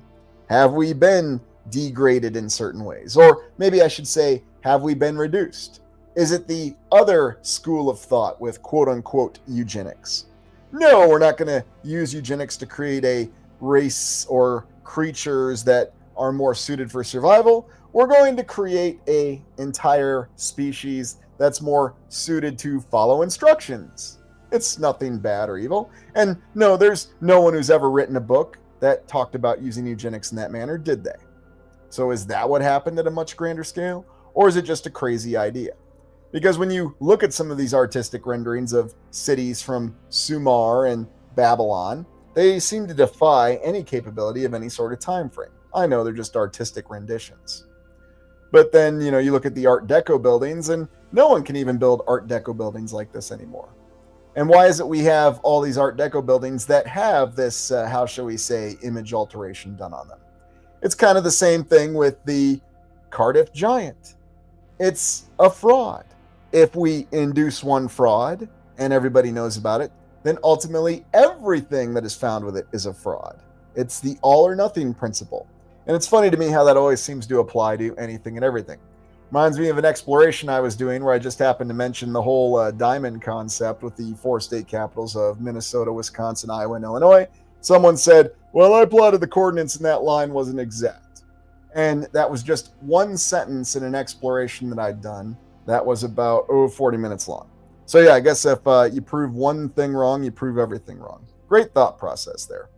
Have we been degraded in certain ways? Or maybe I should say, have we been reduced? Is it the other school of thought with quote-unquote eugenics? No, we're not going to use eugenics to create a race or creatures that are more suited for survival. We're going to create an entire species that's more suited to follow instructions. It's nothing bad or evil. And no, there's no one who's ever written a book that talked about using eugenics in that manner, did they? So is that what happened at a much grander scale? Or is it just a crazy idea? Because when you look at some of these artistic renderings of cities from Sumer and Babylon, they seem to defy any capability of any sort of time frame. I know they're just artistic renditions. But then, you look at the Art Deco buildings, and no one can even build Art Deco buildings like this anymore. And why is it we have all these Art Deco buildings that have this, how shall we say, image alteration done on them? It's kind of the same thing with the Cardiff Giant. It's a fraud. If we induce one fraud and everybody knows about it, then ultimately everything that is found with it is a fraud. It's the all or nothing principle. And it's funny to me how that always seems to apply to anything and everything. Reminds me of an exploration I was doing where I just happened to mention the whole diamond concept with the 4 state capitals of Minnesota, Wisconsin, Iowa, and Illinois. Someone said, well, I plotted the coordinates and that line wasn't exact. And that was just one sentence in an exploration that I'd done that was about 40 minutes long. So yeah, I guess if you prove one thing wrong, you prove everything wrong. Great thought process there.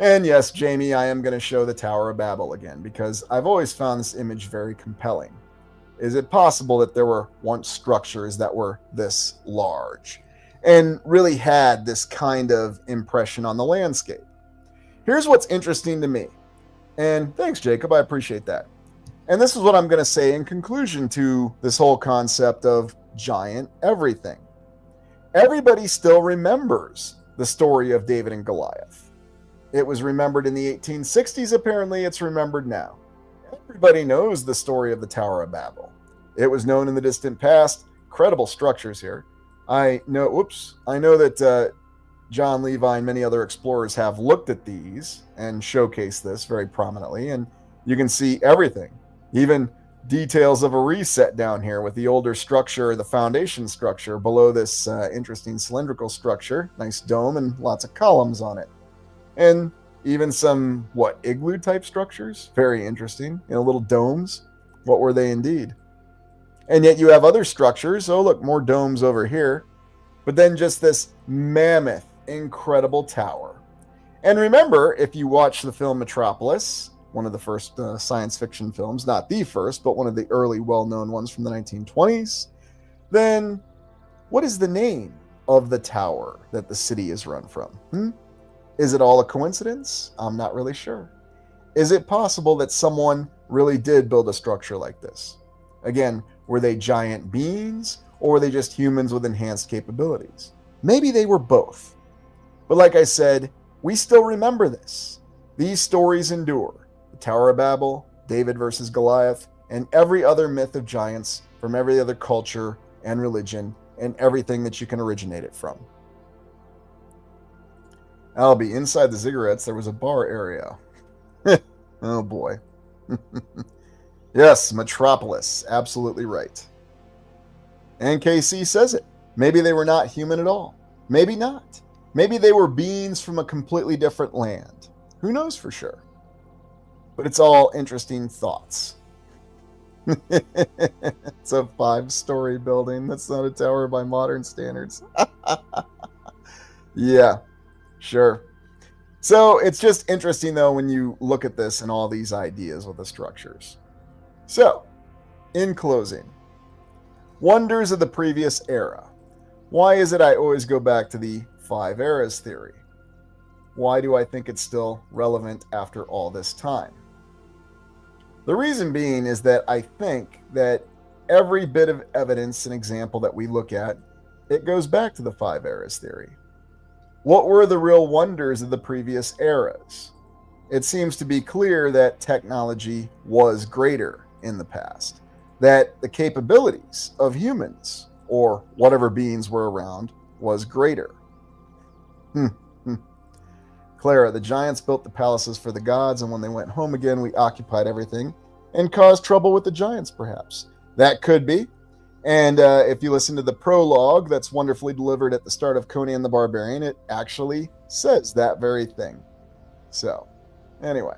And yes, Jamie, I am going to show the Tower of Babel again because I've always found this image very compelling. Is it possible that there were once structures that were this large and really had this kind of impression on the landscape? Here's what's interesting to me. And thanks, Jacob. I appreciate that. And this is what I'm going to say in conclusion to this whole concept of giant everything. Everybody still remembers the story of David and Goliath. It was remembered in the 1860s. Apparently, it's remembered now. Everybody knows the story of the Tower of Babel. It was known in the distant past. Incredible structures here. I know that John Levi and many other explorers have looked at these and showcased this very prominently, and you can see everything. Even details of a reset down here with the older structure, the foundation structure below this interesting cylindrical structure. Nice dome and lots of columns on it. And even some, igloo type structures? Very interesting. Little domes. What were they indeed? And yet you have other structures. Oh, look, more domes over here. But then just this mammoth, incredible tower. And remember, if you watch the film Metropolis, one of the first science fiction films, not the first, but one of the early well-known ones from the 1920s, then what is the name of the tower that the city is run from? Is it all a coincidence? I'm not really sure. Is it possible that someone really did build a structure like this? Again, were they giant beings, or were they just humans with enhanced capabilities? Maybe they were both. But like I said, we still remember this. These stories endure. The Tower of Babel, David versus Goliath, and every other myth of giants from every other culture and religion and everything that you can originate it from. Albie, inside the ziggurats, there was a bar area. Oh boy. Yes, Metropolis. Absolutely right. And KC says it. Maybe they were not human at all. Maybe not. Maybe they were beings from a completely different land. Who knows for sure? But it's all interesting thoughts. It's a 5-story building. That's not a tower by modern standards. Yeah, sure. So it's just interesting, though, when you look at this and all these ideas with the structures. So, in closing, wonders of the previous era. Why is it I always go back to the 5 eras theory? Why do I think it's still relevant after all this time? The reason being is that I think that every bit of evidence and example that we look at, it goes back to the 5 eras theory. What were the real wonders of the previous eras? It seems to be clear that technology was greater in the past, that the capabilities of humans, or whatever beings were around, was greater. Clara, the giants built the palaces for the gods, and when they went home again, we occupied everything and caused trouble with the giants, perhaps. That could be. And if you listen to the prologue that's wonderfully delivered at the start of Conan the Barbarian, it actually says that very thing. So, anyway.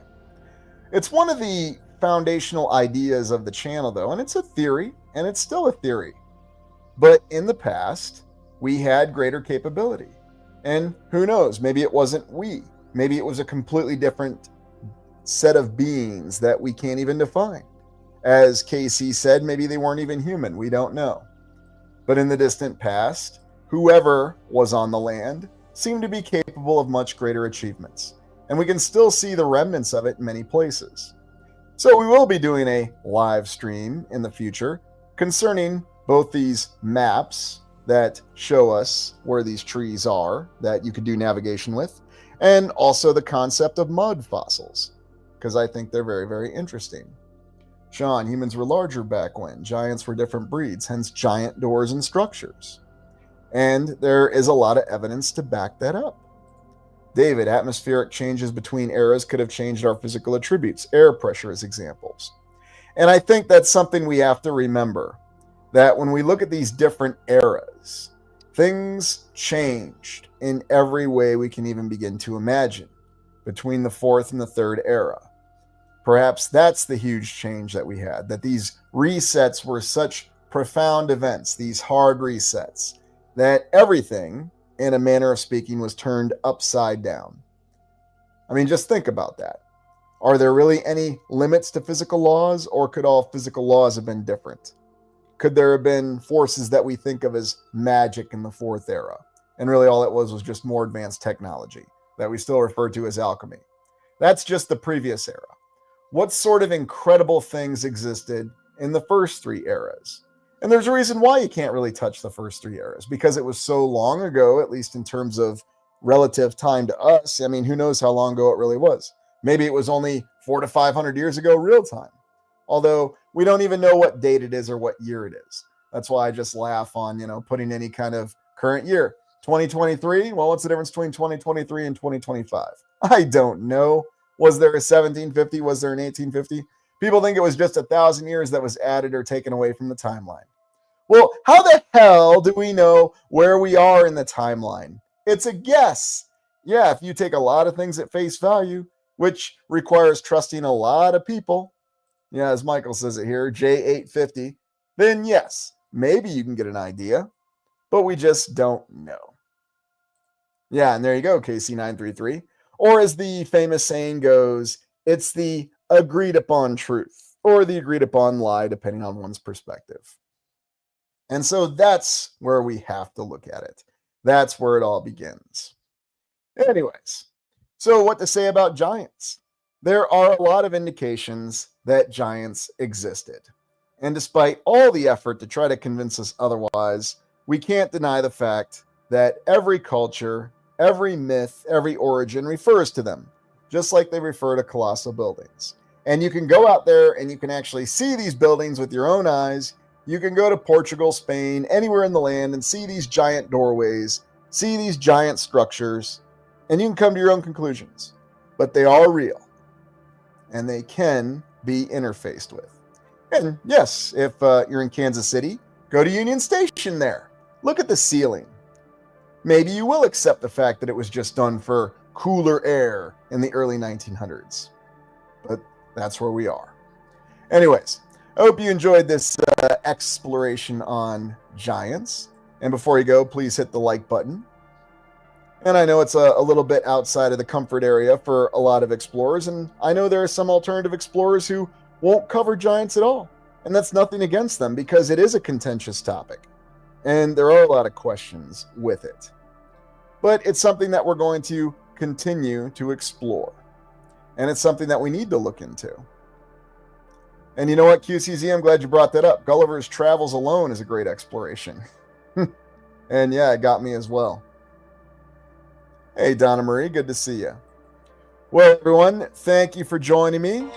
It's one of the foundational ideas of the channel, though, and it's a theory, and it's still a theory. But in the past, we had greater capability. And who knows, maybe it wasn't we. Maybe it was a completely different set of beings that we can't even define. As KC said, maybe they weren't even human. We don't know. But in the distant past, whoever was on the land seemed to be capable of much greater achievements. And we can still see the remnants of it in many places. So we will be doing a live stream in the future concerning both these maps that show us where these trees are that you could do navigation with, and also the concept of mud fossils, because I think they're very, very interesting. Sean, humans were larger back when. Giants were different breeds, hence giant doors and structures. And there is a lot of evidence to back that up. David, atmospheric changes between eras could have changed our physical attributes, air pressure as examples. And I think that's something we have to remember, that when we look at these different eras, things changed in every way we can even begin to imagine between the 4th and the 3rd era. Perhaps that's the huge change that we had, that these resets were such profound events, these hard resets, that everything, in a manner of speaking, was turned upside down. I mean, just think about that. Are there really any limits to physical laws, or could all physical laws have been different? Could there have been forces that we think of as magic in the 4th era? And really all it was just more advanced technology that we still refer to as alchemy. That's just the previous era. What sort of incredible things existed in the first 3 eras? And there's a reason why you can't really touch the first 3 eras, because it was so long ago, at least in terms of relative time to us. I mean, who knows how long ago it really was? Maybe it was only 400 to 500 years ago, real time. Although we don't even know what date it is or what year it is. That's why I just laugh on, putting any kind of current year. 2023? Well, what's the difference between 2023 and 2025? I don't know. Was there a 1750? Was there an 1850? People think it was just 1,000 years that was added or taken away from the timeline. Well, how the hell do we know where we are in the timeline? It's a guess. Yeah, if you take a lot of things at face value, which requires trusting a lot of people, yeah, as Michael says it here, J850, then yes, maybe you can get an idea, but we just don't know. Yeah, and there you go, KC933. Or as the famous saying goes, it's the agreed upon truth or the agreed upon lie, depending on one's perspective. And so that's where we have to look at it. That's where it all begins. Anyways, so what to say about giants? There are a lot of indications that giants existed. And despite all the effort to try to convince us otherwise, we can't deny the fact that every culture, every myth, every origin refers to them. just like they refer to colossal buildings. And you can go out there and you can actually see these buildings with your own eyes. You can go to Portugal, Spain, anywhere in the land and see these giant doorways, see these giant structures, and you can come to your own conclusions. But they are real, and they can be interfaced with. And yes, if you're in Kansas City, go to Union Station there. Look at the ceiling. Maybe you will accept the fact that it was just done for cooler air in the early 1900s. But that's where we are. Anyways, I hope you enjoyed this exploration on giants. And before you go, please hit the like button. And I know it's a little bit outside of the comfort area for a lot of explorers, and I know there are some alternative explorers who won't cover giants at all. And that's nothing against them, because it is a contentious topic, and there are a lot of questions with it. But it's something that we're going to continue to explore, and it's something that we need to look into. And you know what, QCZ, I'm glad you brought that up. Gulliver's Travels alone is a great exploration. And yeah, it got me as well. Hey, Donna Marie, good to see you. Well, everyone, thank you for joining me